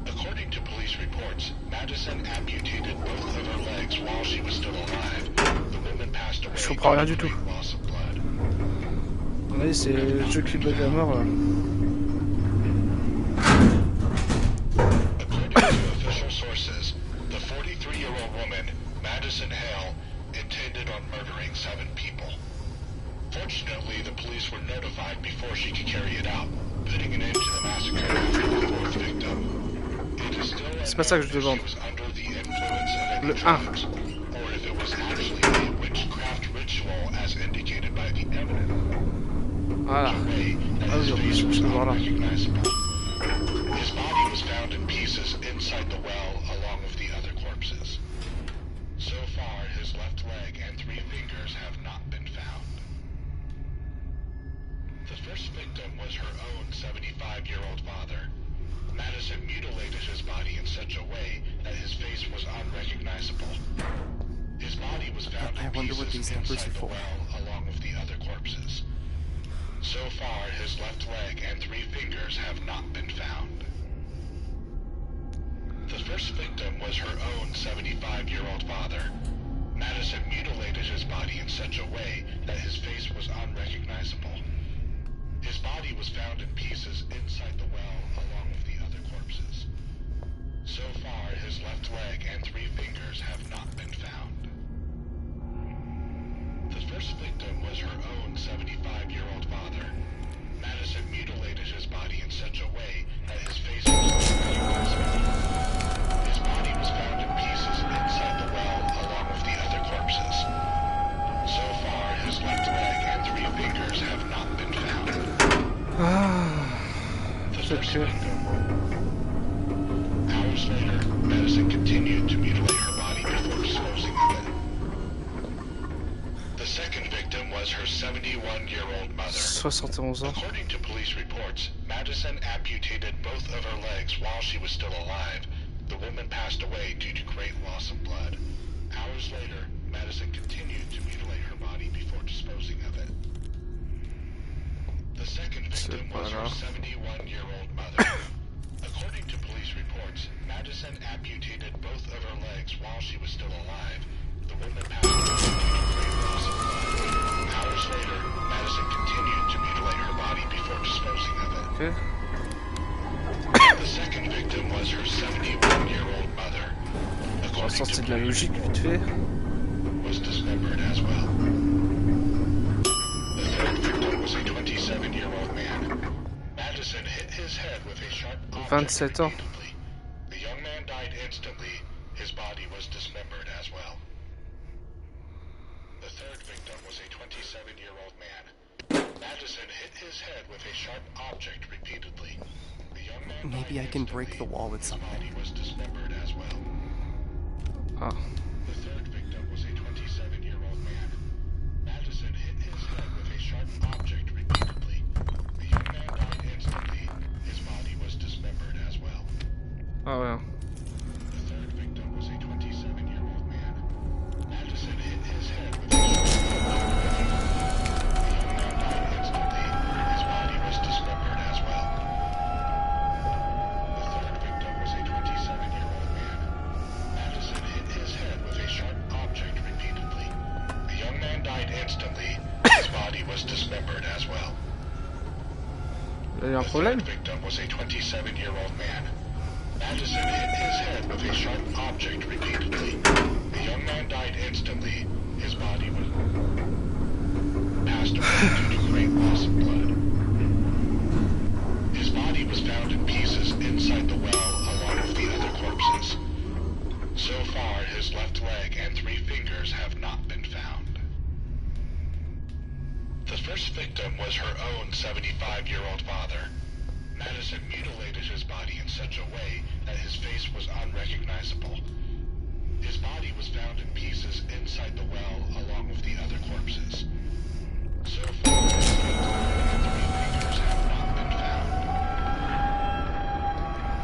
According to police reports, Madison amputated both of her legs while she was still alive. The woman passed away due to great loss of blood. Oui, c'est le jeu qui bug à mort là. According to official sources, the 43-year-old woman, Madison Hale, intended on murdering 7 people. Fortunately, the police were notified before she could carry it out, putting an end to the massacre after the 4th victim. It is still unknown if she was under the influence of any drugs, or if it was actually a witchcraft ritual as indicated by the evidence. Voilà. Ah oui, en plus, je peux voir là. His body was found in pieces inside the well along with the other corpses. So far, his left leg and 3 fingers have not been found. The first victim was her own 75-year-old father. Madison mutilated his body in such a way that his face was unrecognizable. His body was found in pieces inside the well along with the other corpses. So far, his left leg and 3 fingers have not been found. The first victim was her own 75-year-old father. Madison mutilated his body in such a way that his face was unrecognizable. His body was found in pieces inside the well along with the other corpses. So far, his left leg and 3 fingers have not been found. The first victim was her own 75-year-old father. Madison mutilated his body in such a way that his face was unrecognizable. His body was found in pieces inside the well along with the other corpses. So far, his left leg and 3 fingers have not been found. The first victim. Hours later, Madison continued to mutilate her body before disposing of it. The second victim was her 71-year-old mother. 71 ans. According to police reports, Madison amputated both of her legs while she was still alive. The woman passed away due to great loss of blood. Hours later, Madison continued to mutilate her body before disposing of it. The second victim was her 71-year-old mother. According to police reports, Madison amputated both of her legs while she was still alive. The woman passed away due to great loss of blood. Hours later, Madison continued to mutilate her body before disposing of it. Okay. The second victim was her 71-year-old mother. According to de la logique vite fait. Was dismembered as well. The third victim was a 27-year-old man. Madison hit his head with a sharp object 27 ans. repeatedly. The young man died instantly. His body was dismembered as well. The third victim was a 27-year-old man. Madison hit his head with a sharp object repeatedly. The young man Maybe I can break the wall with something. His body was dismembered as well. Ah. The third victim was a 27-year-old man. Madison hit his head with a sharp object repeatedly. The young man died instantly. His body was dismembered as well. Ah ouais. The third victim was a 27-year-old man. Madison hit his head with a sharp object repeatedly. The young man died instantly. His body was dismembered as well. The third victim was a 27-year-old man. Madison hit his head with a sharp object repeatedly. The young man died instantly. His body was dismembered as well. Il y a un The problème? third victim was a 27-year-old man. Madison hit his head with a sharp object repeatedly. The young man died instantly. His body was passed away due to great loss of blood. His body was found in pieces inside the well along with the other corpses. So far, his left leg and 3 fingers have not been found. The first victim was her own 75-year-old father. Madison mutilated his body in such a way that his face face was unrecognizable. His body was found in pieces inside the well along with the other corpses. So far, three fingers have not been found.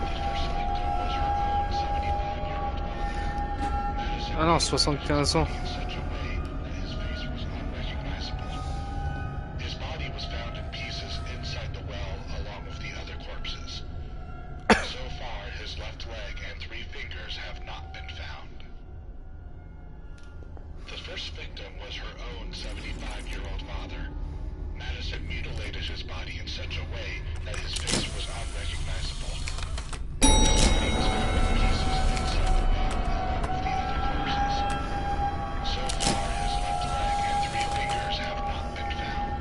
The first victim was her own 75-year-old mother. Madison Ah non, 75 ans. in such a way that his face was unrecognizable. His body was found in pieces inside the well along with the other corpses. So far, his left leg and three fingers have not been found. The first victim was her own 75-year-old father. Madison mutilated his body in such a way that his face was unrecognizable. His body was found in pieces inside the well along with the other corpses. So far, his left leg and three fingers have not been found.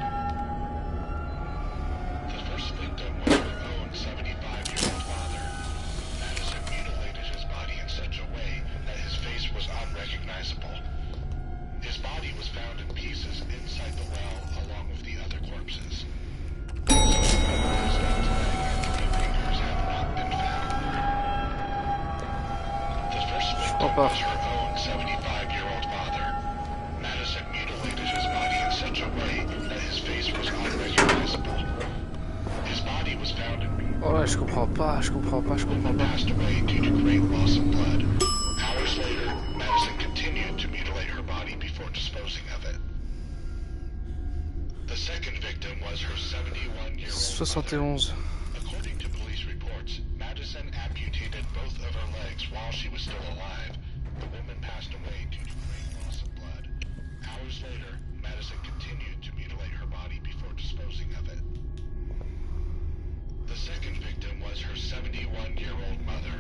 The first victim was her own 75-year-old father. Madison mutilated his body in such a way that his face was unrecognizable. His body was found in pieces inside the well along with the other corpses. So far, his left leg and three fingers have not been found. The first victim was her own 75-year-old father. Madison mutilated his body in such a way that his face was unrecognizable. His body was found in Oh ouais, je comprends pas. passed away due to great loss of blood. Hours later, Madison continued to mutilate her body before disposing of it. The second victim was her 71-year-old mother. 71. According to police reports, Madison amputated both of her legs while she was still alive. The woman passed away due to great loss of blood. Hours later, Madison continued to mutilate her body before disposing of it. The second victim was her 71-year-old mother.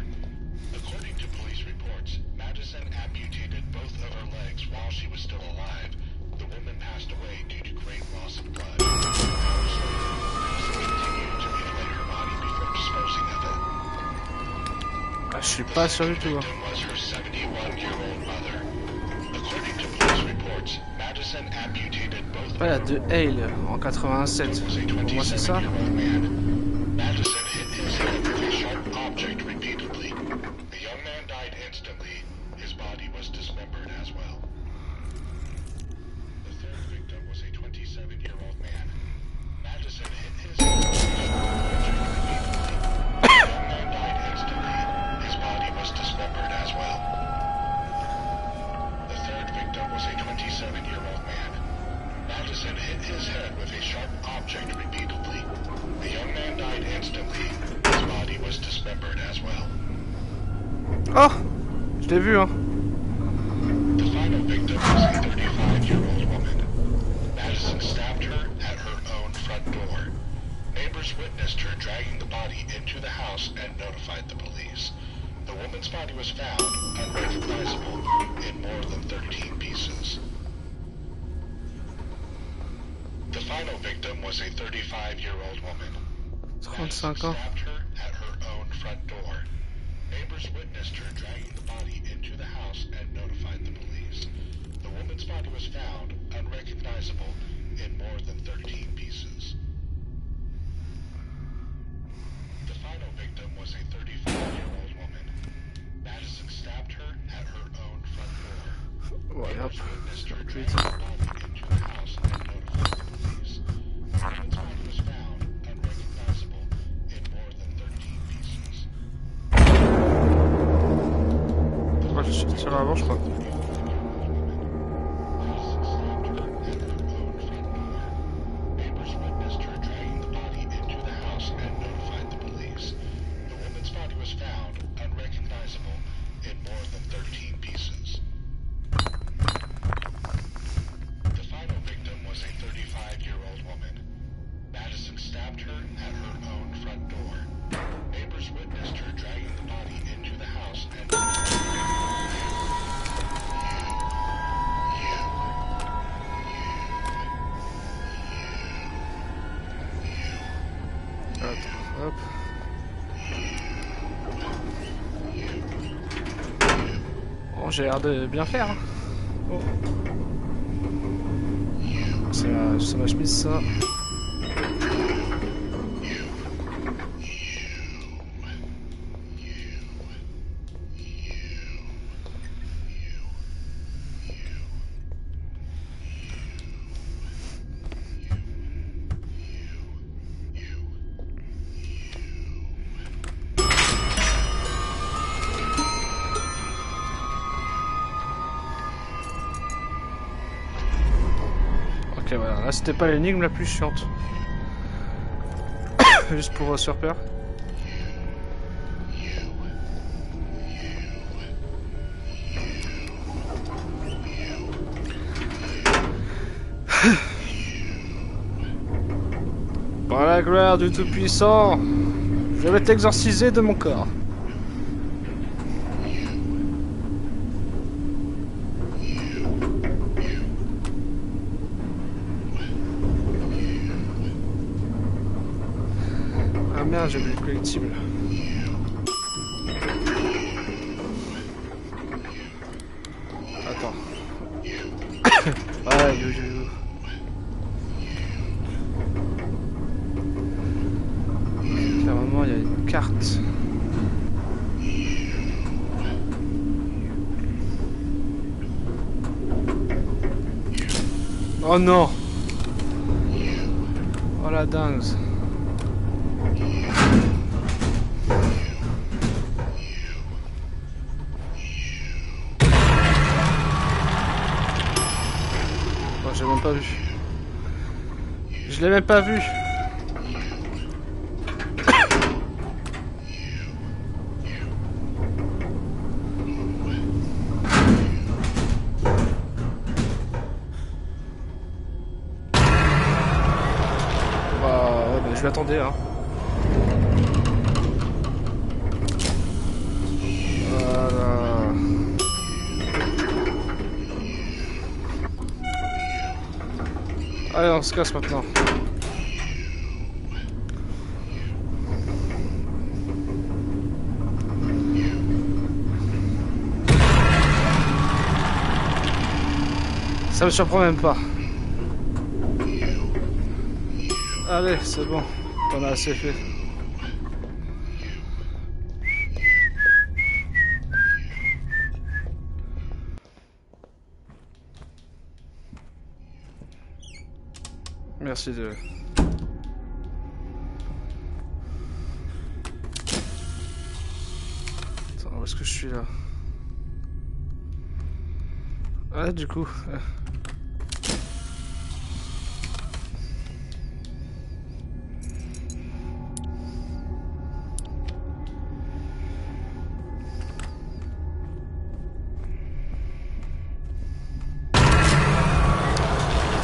According to police reports, Madison amputated both of her legs while she was still alive. The woman passed away due to great loss of blood. Hours later, Madison continued to mutilate her body before disposing of it. Ah, je suis The pas sûr second du tout. Hein. victim was her 71-year-old mother. According to police reports, Madison amputated both Voilà, of de her Hale en 87. was a Pour moi, c'est ça. 27-year-old man. Madison hit his head with a sharp object repeatedly. The young man died instantly. His body was dismembered as well. The third victim was a 27-year-old man. Madison hit his head with a sharp object repeatedly. The young man died instantly. His body was dismembered as well. The third victim was a 27-year-old man. Madison hit his head with a sharp object repeatedly. The young man died instantly. His body was dismembered as well. Oh, je l'ai vu, hein. The final victim was a 35-year-old woman. Madison stabbed her at her own front door. Neighbors witnessed her dragging the body into the house and notified the police. The woman's body was found unrecognizable in more than 13 pieces. The final victim was a 35-year-old woman. Madison 35 ans. stabbed her at her own front door. Neighbors witnessed her dragging the body into the house and notified the police. The woman's body was found unrecognizable in more than 13 pieces. The final victim was a 35-year-old woman. Madison stabbed her at her own front door. Ouais, hop. Neighbors witnessed her Ensuite. dragging the body into the house and notified the police. The woman's body was found unrecognizable in more than 13 pieces. Ouais, je suis sur avant, je crois. Madison stabbed her at her own front door. Neighbors witnessed her dragging the body into the house and notified the police. The woman's body was found unrecognizable in more than 13 pieces. The final victim was a 35-year-old woman. Madison stabbed her at her own front door. Neighbors witnessed her dragging the body into the house and Attends, hop. Bon, j'ai l'air de bien faire. Hein. Oh. C'est ma chemise, ça. Ok, voilà, là c'était pas l'énigme la plus chiante. Juste pour se faire peur. Par la gloire du Tout-Puissant, je vais t'exorciser de mon corps. Ah merde, j'ai oublié le collectible. Attends. Ouais, yo. Clairement, il y a une carte. Oh non! Oh la dingue! Oh, j'ai même pas vu. Je l'ai même pas vu. Je l'attendais, hein. Voilà. Allez, on se casse maintenant. Ça me surprend même pas. Allez, c'est bon, on a assez fait. Merci de... Attends, où est-ce que je suis là? Ah, du coup...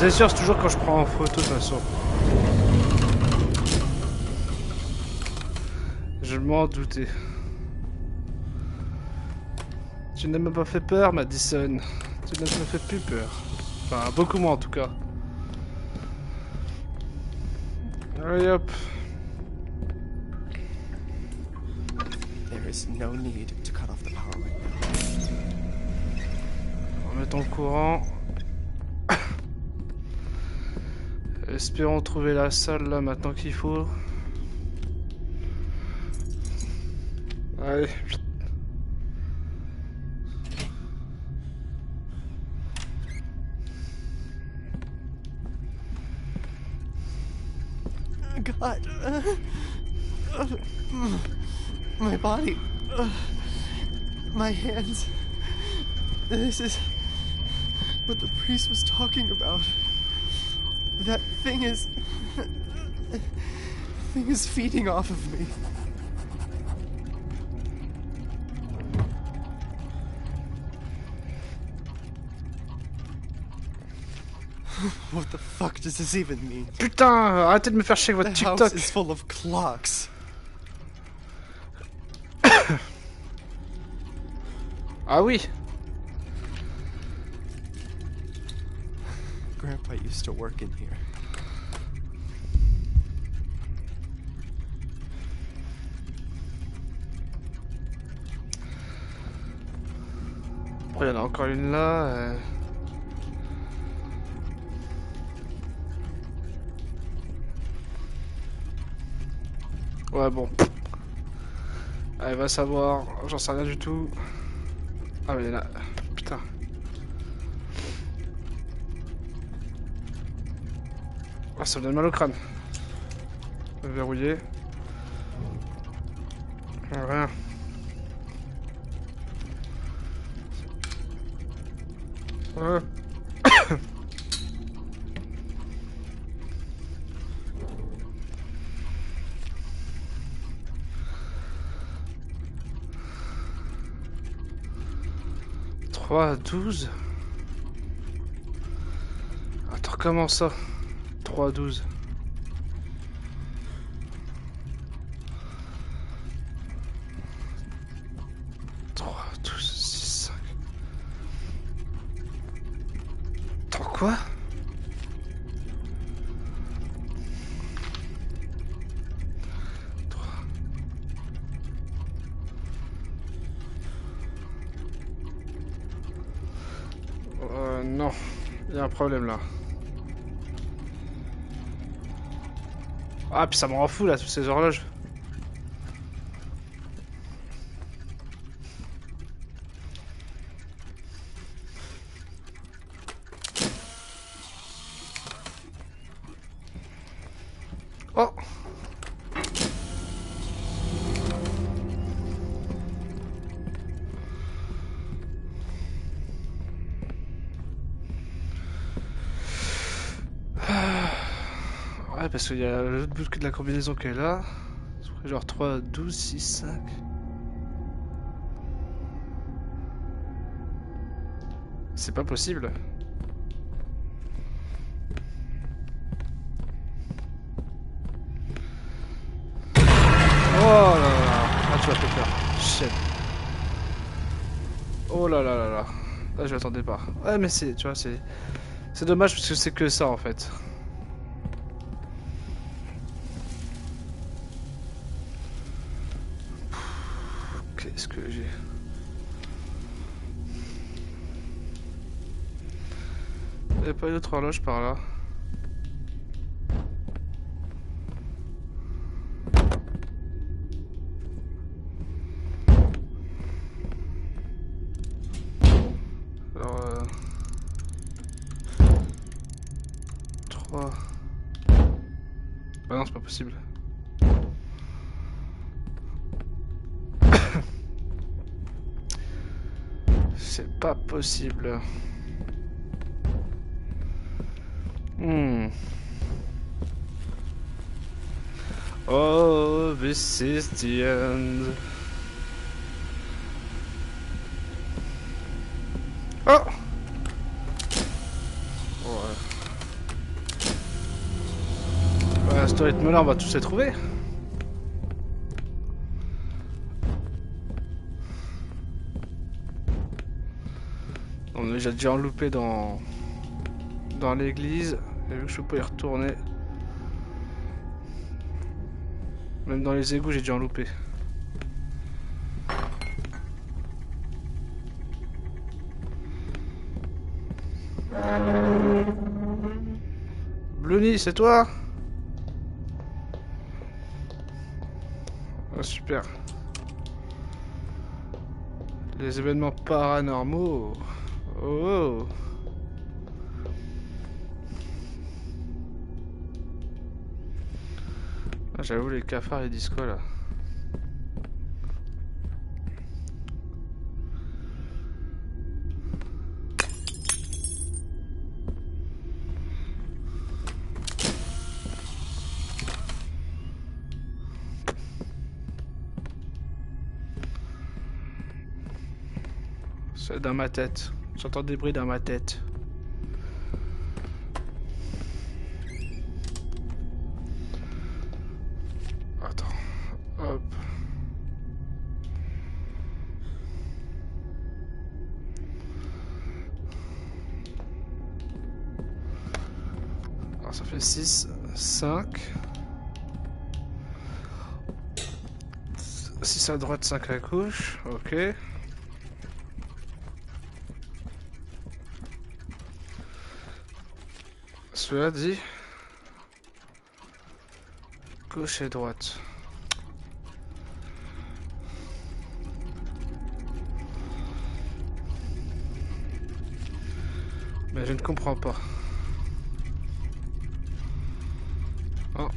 C'est sûr, c'est toujours quand je prends en photo de toute façon. Je m'en doutais. Tu ne m'as pas fait peur, Madison. Tu ne me fais plus peur. Enfin, beaucoup moins en tout cas. Allez hop. There is no need to cut off the power right now. Remettons le courant. Espérons trouver la salle là maintenant qu'il faut. Allez. God. My body. My hands. This is what the priest was talking about. That thing is feeding off of me. What the fuck does this even mean? Putain, arrêtez de me faire chier avec votre The house TikTok. is full of clocks. Ah oui. Grandpa used to work in here. Après, il y en a encore une là. Ouais, bon. Allez, va savoir. J'en sais rien du tout. Ah, mais il y en a. Putain. Ah, ça me donne mal au crâne. Verrouillé. Rien. 3, 12. Attends, comment ça? 3, 12. Quoi? Non, il y a un problème là. Ah, puis ça me rend fou là, toutes ces horloges. Oh! Ouais, parce qu'il y a l'autre bout de la combinaison qui est là. Genre 3, 12, 6, 5. C'est pas possible. Oh là là. Ah, tu vas te faire. Shit. Oh là là là là. Là, je m'attendais pas. Ouais, mais c'est, tu vois, c'est dommage parce que c'est que ça en fait. Qu'est-ce que j'ai? Il n'y a pas une autre horloge par là. Alors 3. Ah non, c'est pas possible. C'est pas possible. Oh, this is the end. Oh! Ouais. À ce rythme-là, on va tous les trouver. On est déjà enloupé dans l'église. Et vu que je peux y retourner. Même dans les égouts, j'ai déjà loupé. Bluni, c'est toi? Oh, super. Les événements paranormaux. Oh. Ah, j'avoue, les cafards, ils disent quoi là? C'est dans ma tête. J'entends des bruits dans ma tête. Attends. Hop. Alors ça fait 6, 5. 6 à droite, 5 à gauche. Ok. Cela dit, gauche et droite. Mais je ne comprends pas. Oh.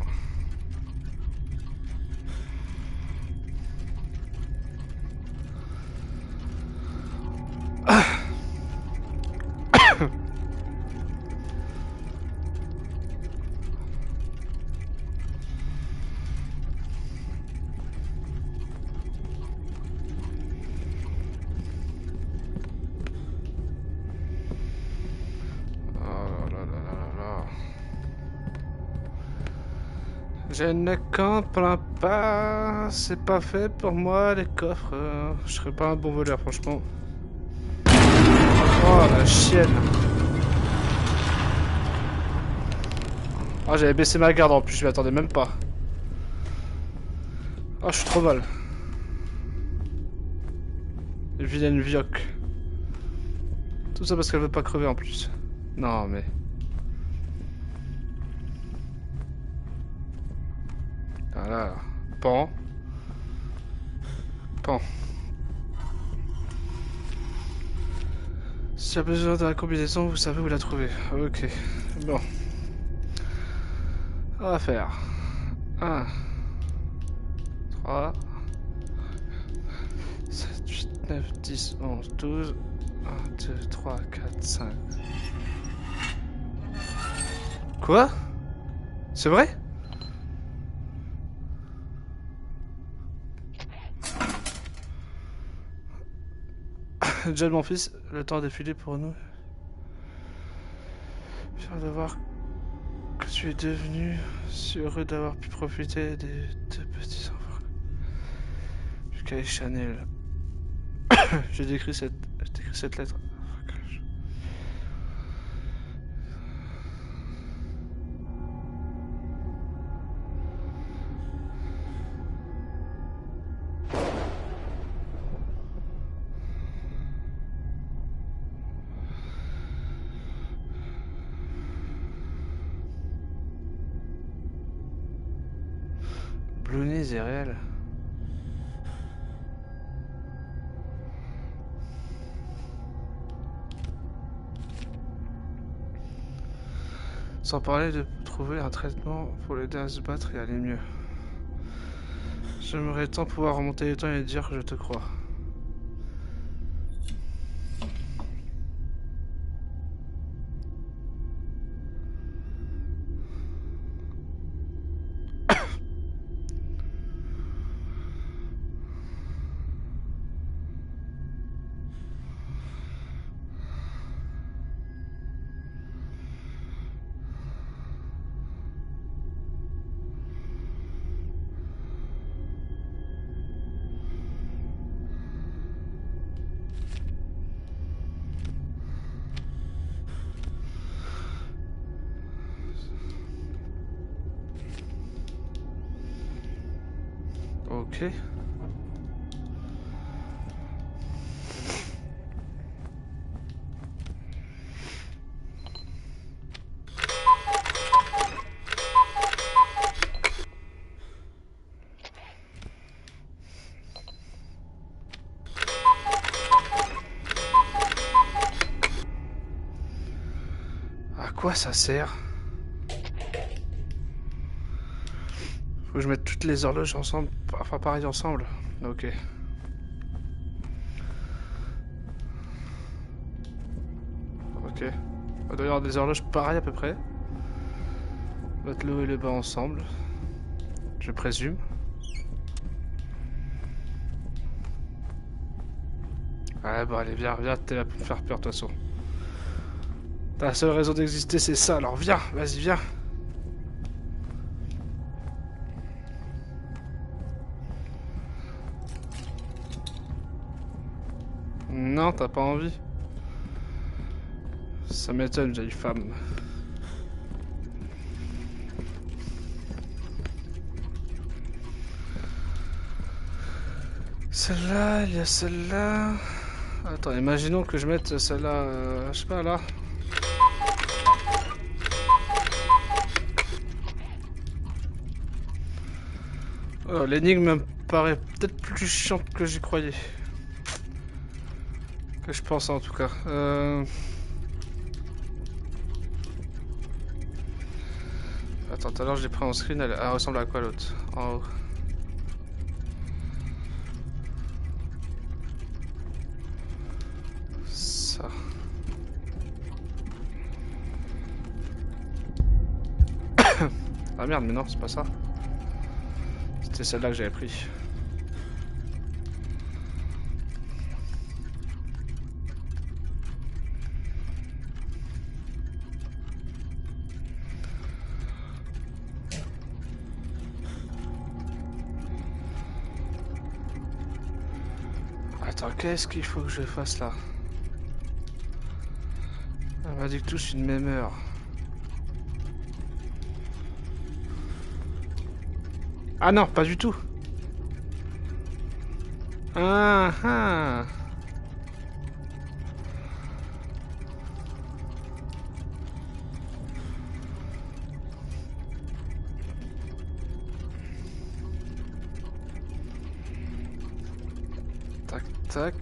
Je ne comprends pas. C'est pas fait pour moi les coffres. Je serais pas un bon voleur franchement. Oh la chienne. Ah j'avais baissé ma garde en plus, je m'y attendais même pas. Oh je suis trop mal. Vilaine vioque. Tout ça parce qu'elle veut pas crever en plus. Non mais... Voilà. Pan. Pan. Si tu as besoin de la combinaison, vous savez où la trouver. Ok. Bon. On va faire 1, 3, 7, 8, 9, 10, 11, 12, 1, 2, 3, 4, 5. Quoi? C'est vrai? John, mon fils, le temps a défilé pour nous. Fier de voir que tu es devenu si heureux d'avoir pu profiter des deux petits enfants. Jusqu'à Chanel. J'ai décrit cette lettre. Bloonies est réel. Sans parler de trouver un traitement pour l'aider à se battre et aller mieux. J'aimerais tant pouvoir remonter les temps et dire que je te crois. Ok. À quoi ça sert? Faut que je mette toutes les horloges ensemble, enfin pareil ensemble. Ok. Ok. Il doit y avoir des horloges pareilles à peu près. Mettre le haut et le bas ensemble. Je présume. Ouais bon allez viens, t'es là pour me faire peur de toute façon. Ta seule raison d'exister c'est ça, alors viens, vas-y viens. Non, t'as pas envie. Ça m'étonne, vieille femme. Celle-là, il y a celle-là. Attends, imaginons que je mette celle-là, je sais pas là. Oh, l'énigme me paraît peut-être plus chiante que j'y croyais. Que je pense en tout cas. Attends, tout à l'heure je l'ai pris en screen, elle ressemble à quoi l'autre? En haut. Ça. Ah merde, mais non, c'est pas ça. C'était celle-là que j'avais pris. Attends, qu'est-ce qu'il faut que je fasse là? Elle m'a dit que tous une même heure. Ah non, pas du tout. Ah ah. Tac tac.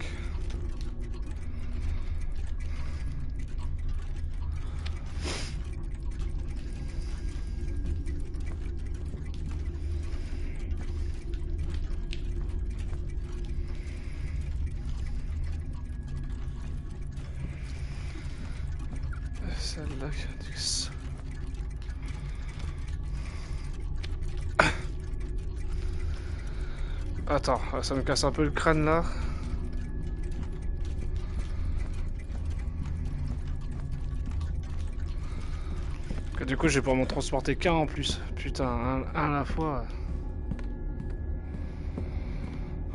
Celle-là qui a dit ça. Attends, ça me casse un peu le crâne là. Que du coup, je vais pouvoir m'en transporter qu'un en plus. Putain, un à la fois.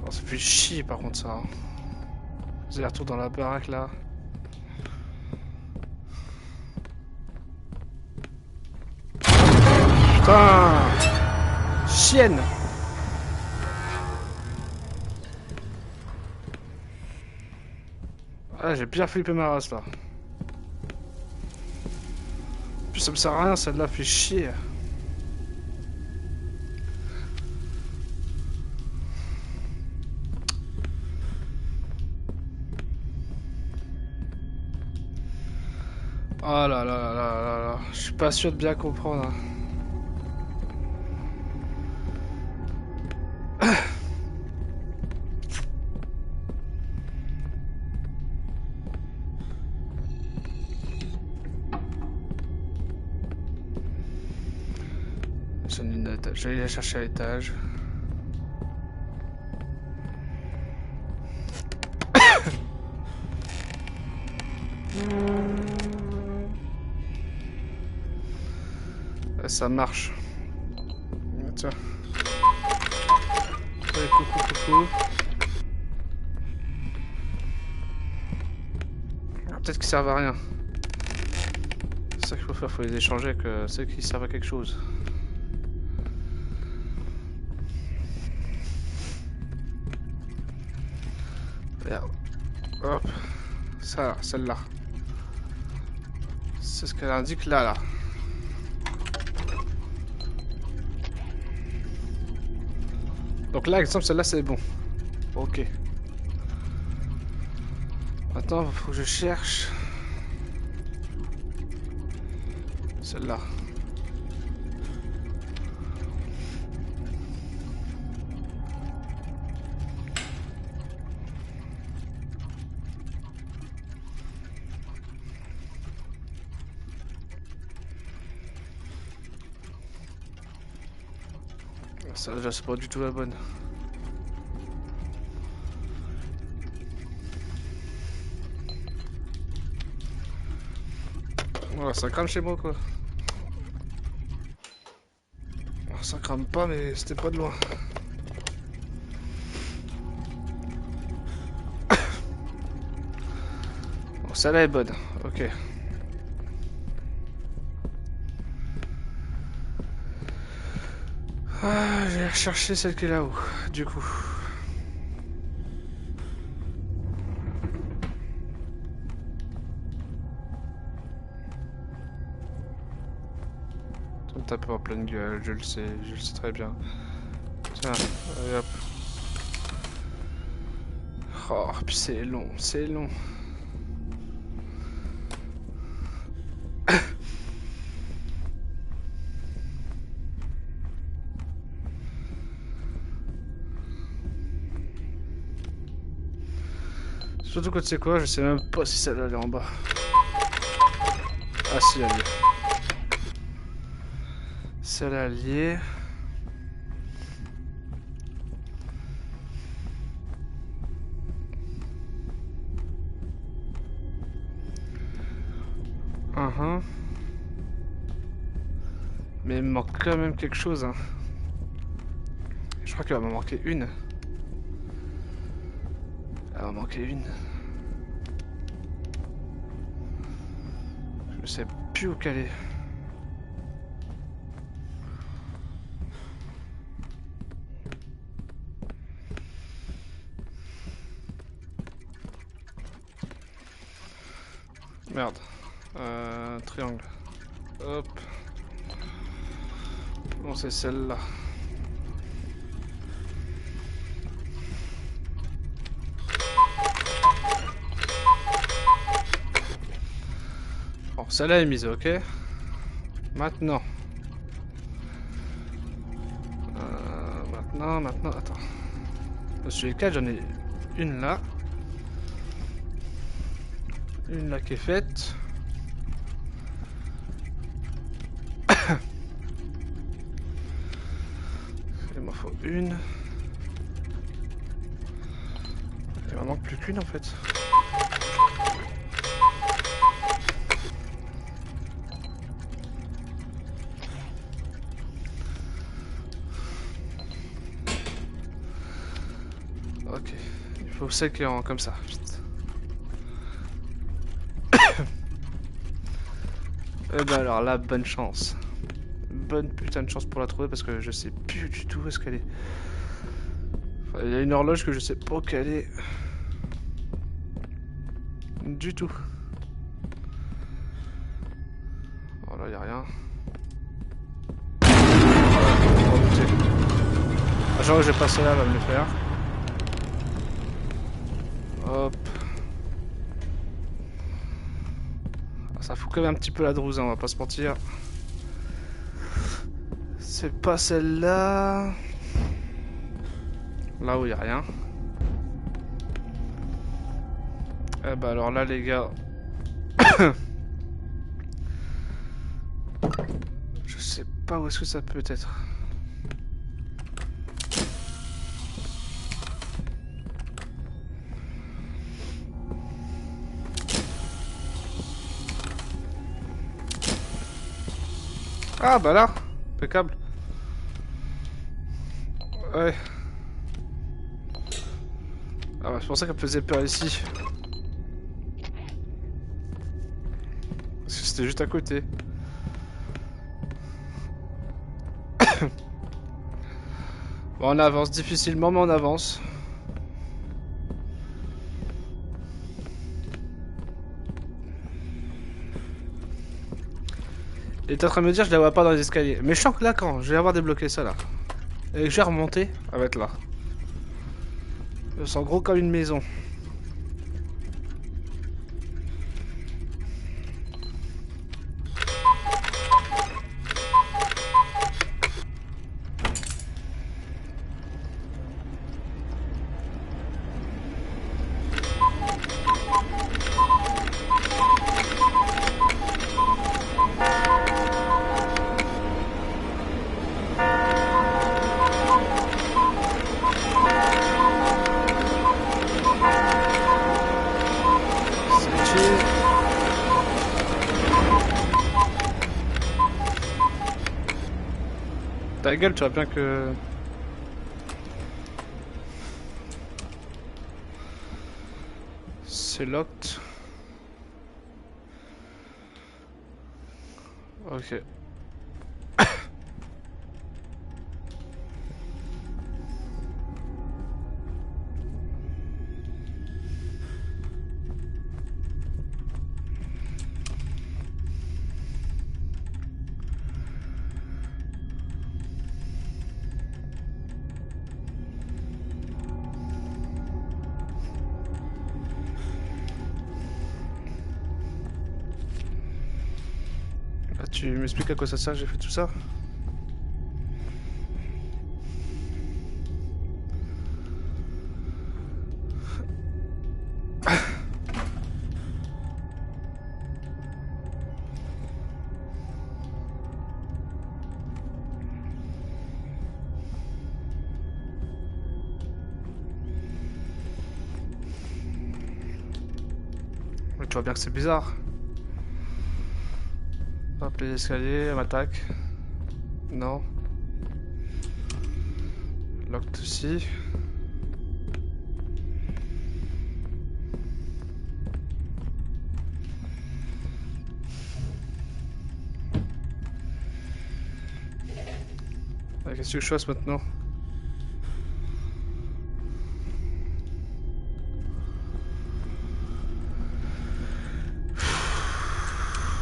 Oh, ça fait chier par contre ça. Vous allez retourner dans la baraque là. Putain! Chienne! Ah, j'ai bien flippé ma race là. Puis ça me sert à rien, celle-là fait chier. Oh là là là là là là. Je suis pas sûr de bien comprendre. Hein. Je vais aller la chercher à l'étage. Ça marche. Tiens. Allez, coucou. Peut-être qu'ils servent à rien. C'est ça qu'il faut faire, faut les échanger avec ceux qui servent à quelque chose. Regarde. Hop. Ça, celle-là. C'est ce qu'elle indique là. Donc là, exemple, celle-là, c'est bon. Ok. Maintenant, il faut que je cherche... celle-là. Ça déjà c'est pas du tout la bonne. Voilà, ça crame chez moi quoi. Ça crame pas mais c'était pas de loin. Bon, celle-là est bonne, ok. Ah, je vais rechercher celle qui est là-haut, du coup. Tu me tapes en pleine gueule, je le sais très bien. Tiens, allez, hop. Oh, puis c'est long, c'est long. Surtout que tu sais quoi, je sais même pas si celle-là elle est en bas. Ah si, elle y est. Celle-là elle y est. Mais il me manque quand même quelque chose. Hein. Je crois qu'il va m'en manquer une. Ah, il en manquait une. Je sais plus où qu'elle est. Merde. Triangle. Hop. Bon, c'est celle-là. Bon, celle-là est mise, ok. Maintenant. Maintenant, attends. Sur les 4, j'en ai une là. Une là qui est faite. Il m'en faut une. Il m'en manque plus qu'une en fait. Ok, il faut celle qui est en comme ça. Eh ben alors là, bonne chance. Bonne putain de chance pour la trouver parce que je sais plus du tout où est-ce qu'elle est. Enfin, il y a une horloge que je sais pas où qu'elle est. Du tout. Oh là, il y a rien. Ah, genre, je vais passer là, elle va me le faire. Hop. Ça fout quand même un petit peu la drouze, hein, on va pas se mentir. C'est pas celle-là. Là où il n'y a rien. Eh bah alors là les gars. Je sais pas où est-ce que ça peut être. Ah bah là, impeccable. Ouais. Ah bah c'est pour ça qu'elle me faisait peur ici. Parce que c'était juste à côté. Bon, on avance difficilement mais on avance. Il est en train de me dire que je la vois pas dans les escaliers. Mais je sens que là quand je vais avoir débloqué ça là. Et que je vais remonter, elle va être là. Je sens gros comme une maison. Ta gueule, tu vois bien que... C'est locked. Ok. Tu m'expliques à quoi ça sert, j'ai fait tout ça? Mais tu vois bien que c'est bizarre. Hop, les escaliers, elle m'attaque. Non. Locked aussi. Qu'est-ce que je fasse maintenant?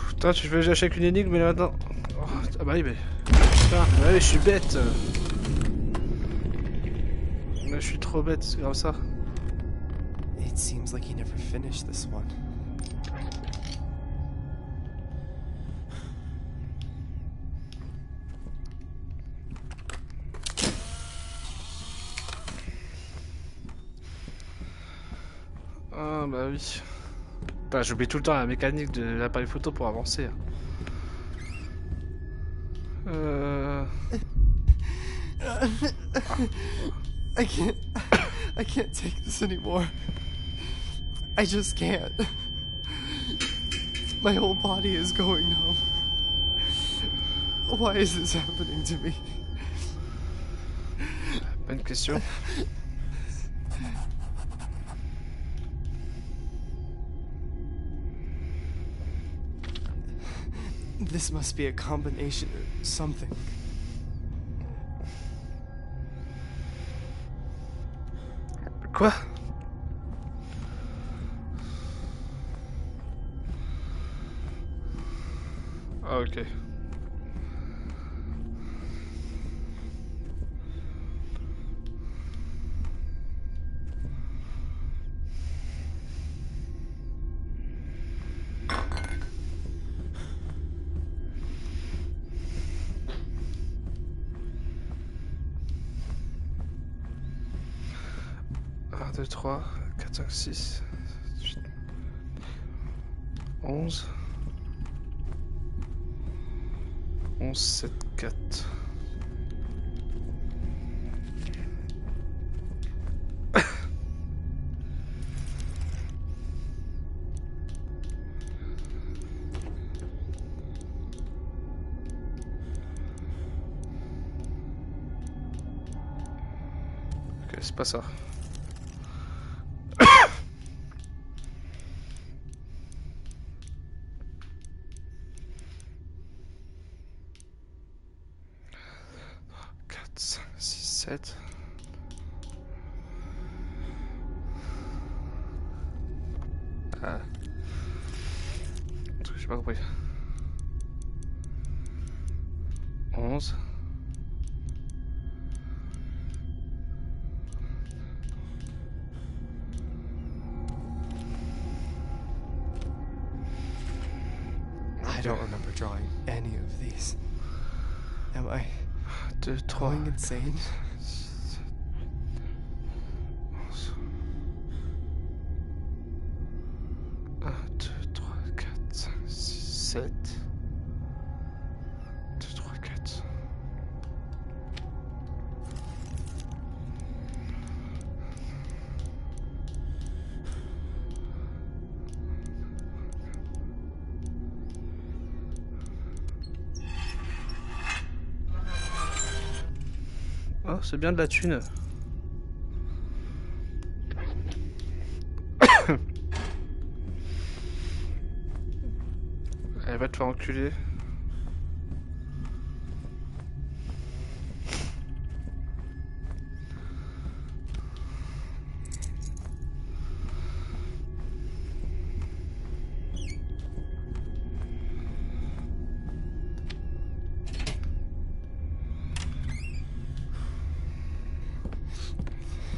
Putain, tu veux que j'achète une énigme mais maintenant? Oh, ah bah oui, mais... Putain, bah oui, je suis bête. Mais je suis trop bête, c'est grave ça. It seems like he never finished this one. Ah bah oui. Putain, j'oublie tout le temps la mécanique de l'appareil photo pour avancer. I can't take this anymore. I just can't. My whole body is going numb. Why is this happening to me? Bonne question. This must be a combination or something. Quoi? Ah ok. Un, 2, 3, 4, 5, 6, 8, 11, 11, 7, 4. Ok, c'est pas ça. Ah. J'ai pas compris. 11. I don't remember drawing any of these. Am I 2, 3. going insane? 1, 2, 3, 4, 5, 6, 7. 2, 3, 4. Oh, c'est bien de la thune. Elle va te faire enculer.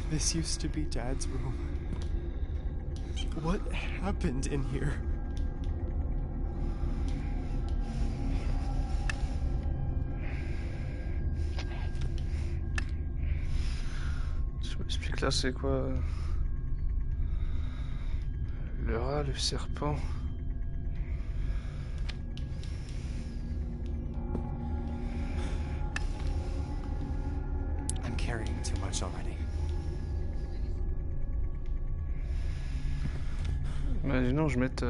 This used to be Dad's room. What happened in here? Je m'explique là, c'est quoi? Le rat, le serpent. I'm carrying too much already. Imaginons je mette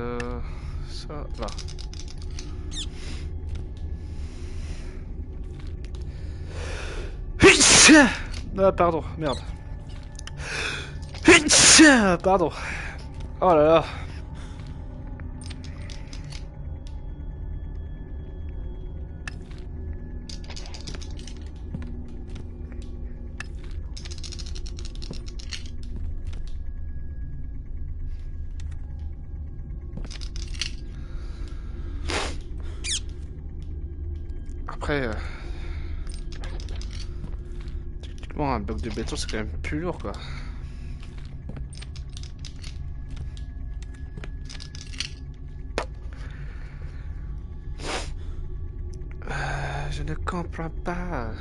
ça là. Ah pardon, merde. Pardon. Oh là là. Après, techniquement, un bloc de béton, c'est quand même plus lourd, quoi. Je ne comprends pas.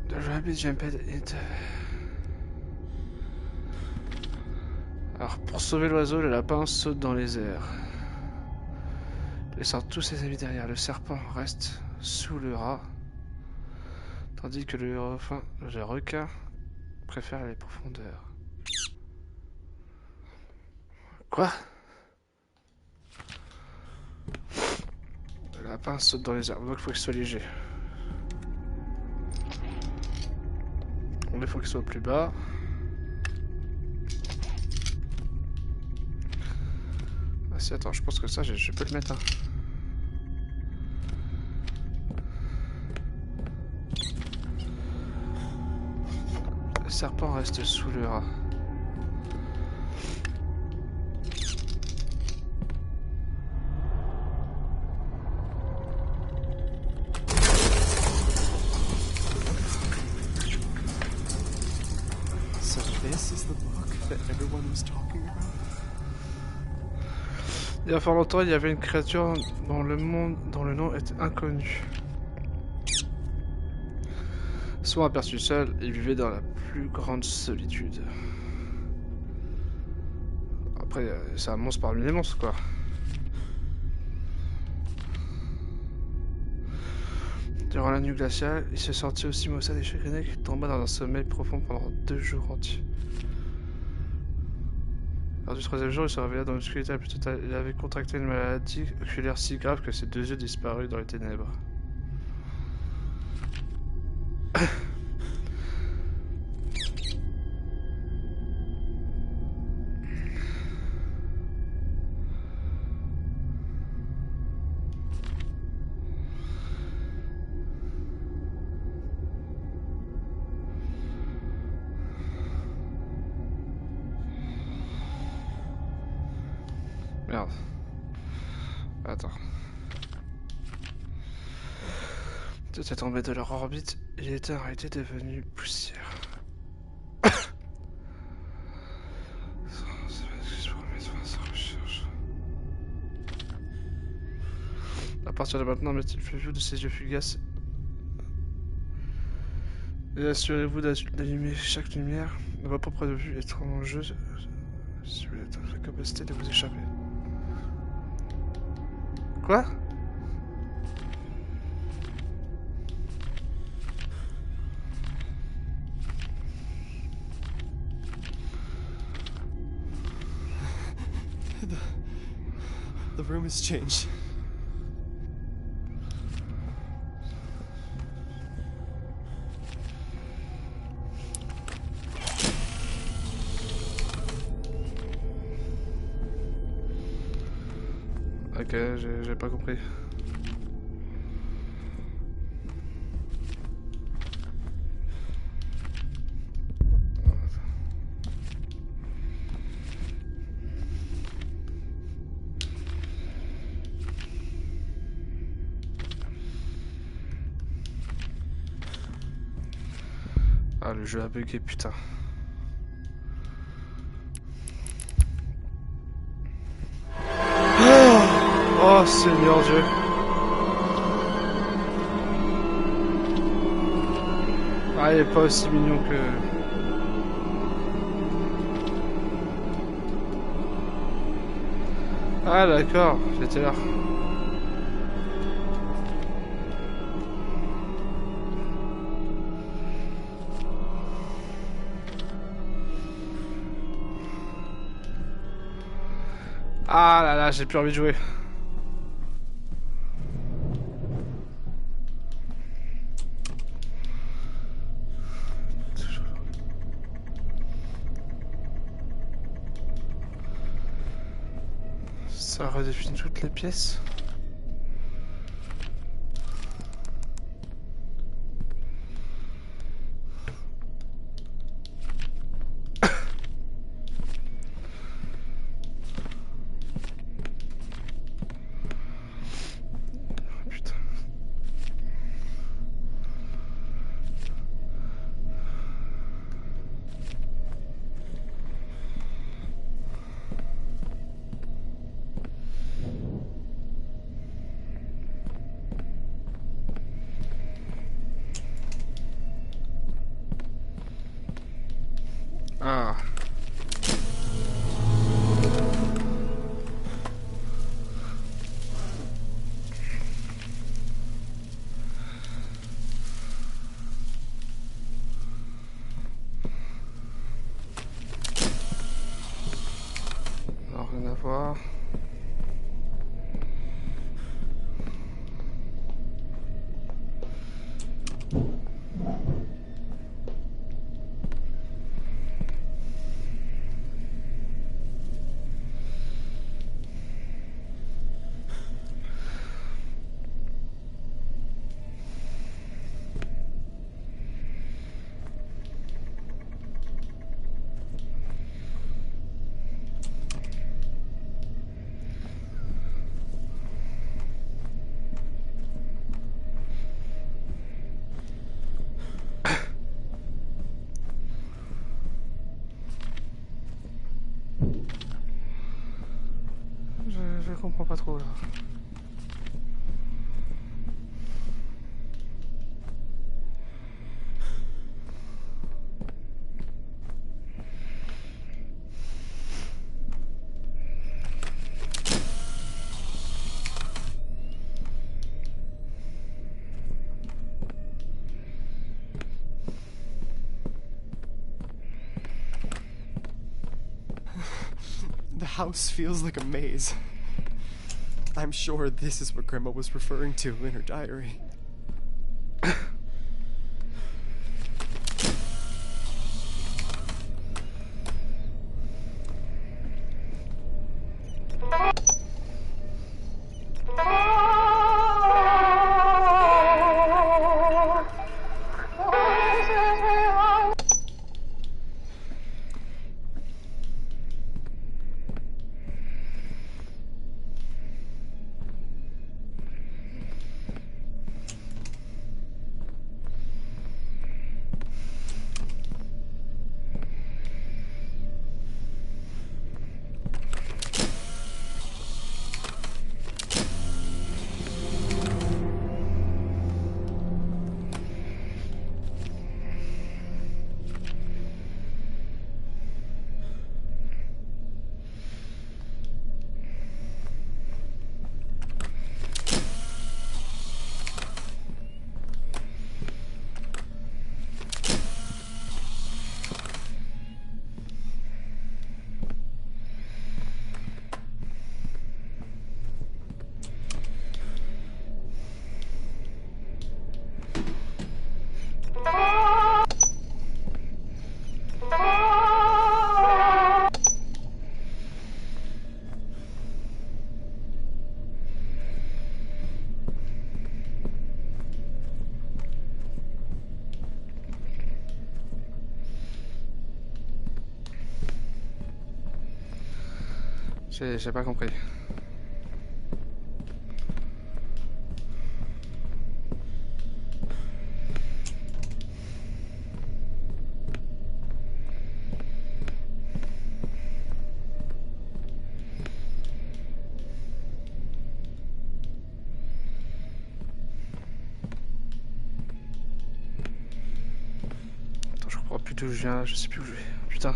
The rabbit jumped into... Alors, pour sauver l'oiseau, le lapin saute dans les airs, laissant tous ses amis derrière. Le serpent reste sous le rat, tandis que le requin préfère les profondeurs. Quoi? Le lapin saute dans les airs, donc il faut qu'il soit léger. Il faut qu'il soit plus bas. Ah si, attends, je pense que ça, je peux le mettre. Hein. Le serpent reste sous le rat. So this is the book that everyone was talking about? Il y a fort longtemps, il y avait une créature dans le monde dont le nom est inconnu. Souvent aperçu seul, il vivait dans la plus grande solitude. Après, c'est un monstre parmi les monstres, quoi. Durant la nuit glaciale, il se sentit aussi maussade et chagriné qu'il tomba dans un sommeil profond pendant 2 jours entiers. Lors du 3e jour, il se réveilla dans l'obscurité la plus totale. Il avait contracté une maladie oculaire si grave que ses 2 yeux disparurent dans les ténèbres. Merde. Attends. Tout est tombé de leur orbite, il était en réalité devenu poussière. À partir de maintenant, mettez-il plus vieux de ses yeux fugaces. Et assurez-vous d'allumer chaque lumière. Vos propres vues étrangeuses, si vous êtes en capacité de vous échapper. Quoi? The room has changed. Ok, j'ai pas compris. Ah, le jeu a bugué, putain. Oh Seigneur Dieu. Ah, il est pas aussi mignon que... Ah d'accord, j'étais là. Ah là là, j'ai plus envie de jouer. Ça redéfinit toutes les pièces. Ah. Non, rien à voir. Je comprends pas trop là. The house feels like a maze. I'm sure this is what Grandma was referring to in her diary. J'ai pas compris. Attends, je comprends plus d'où je viens, je sais plus où je vais. Putain.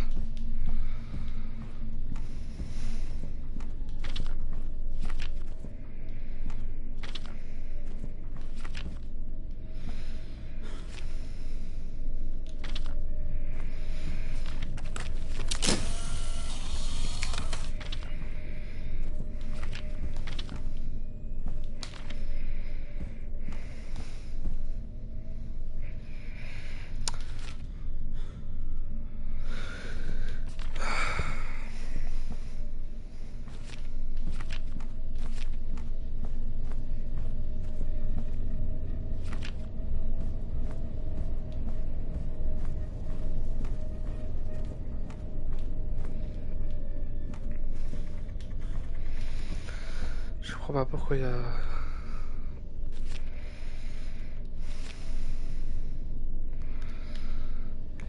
Je comprends pas pourquoi il y a...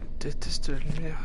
Je déteste la lumière.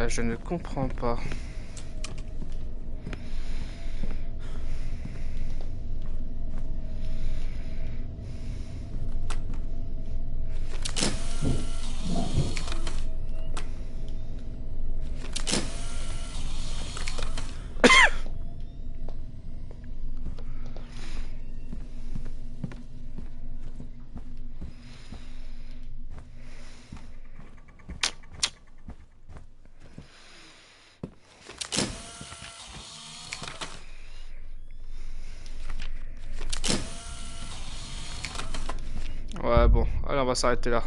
Je ne comprends pas. Ouais, bon, allez, on va s'arrêter là.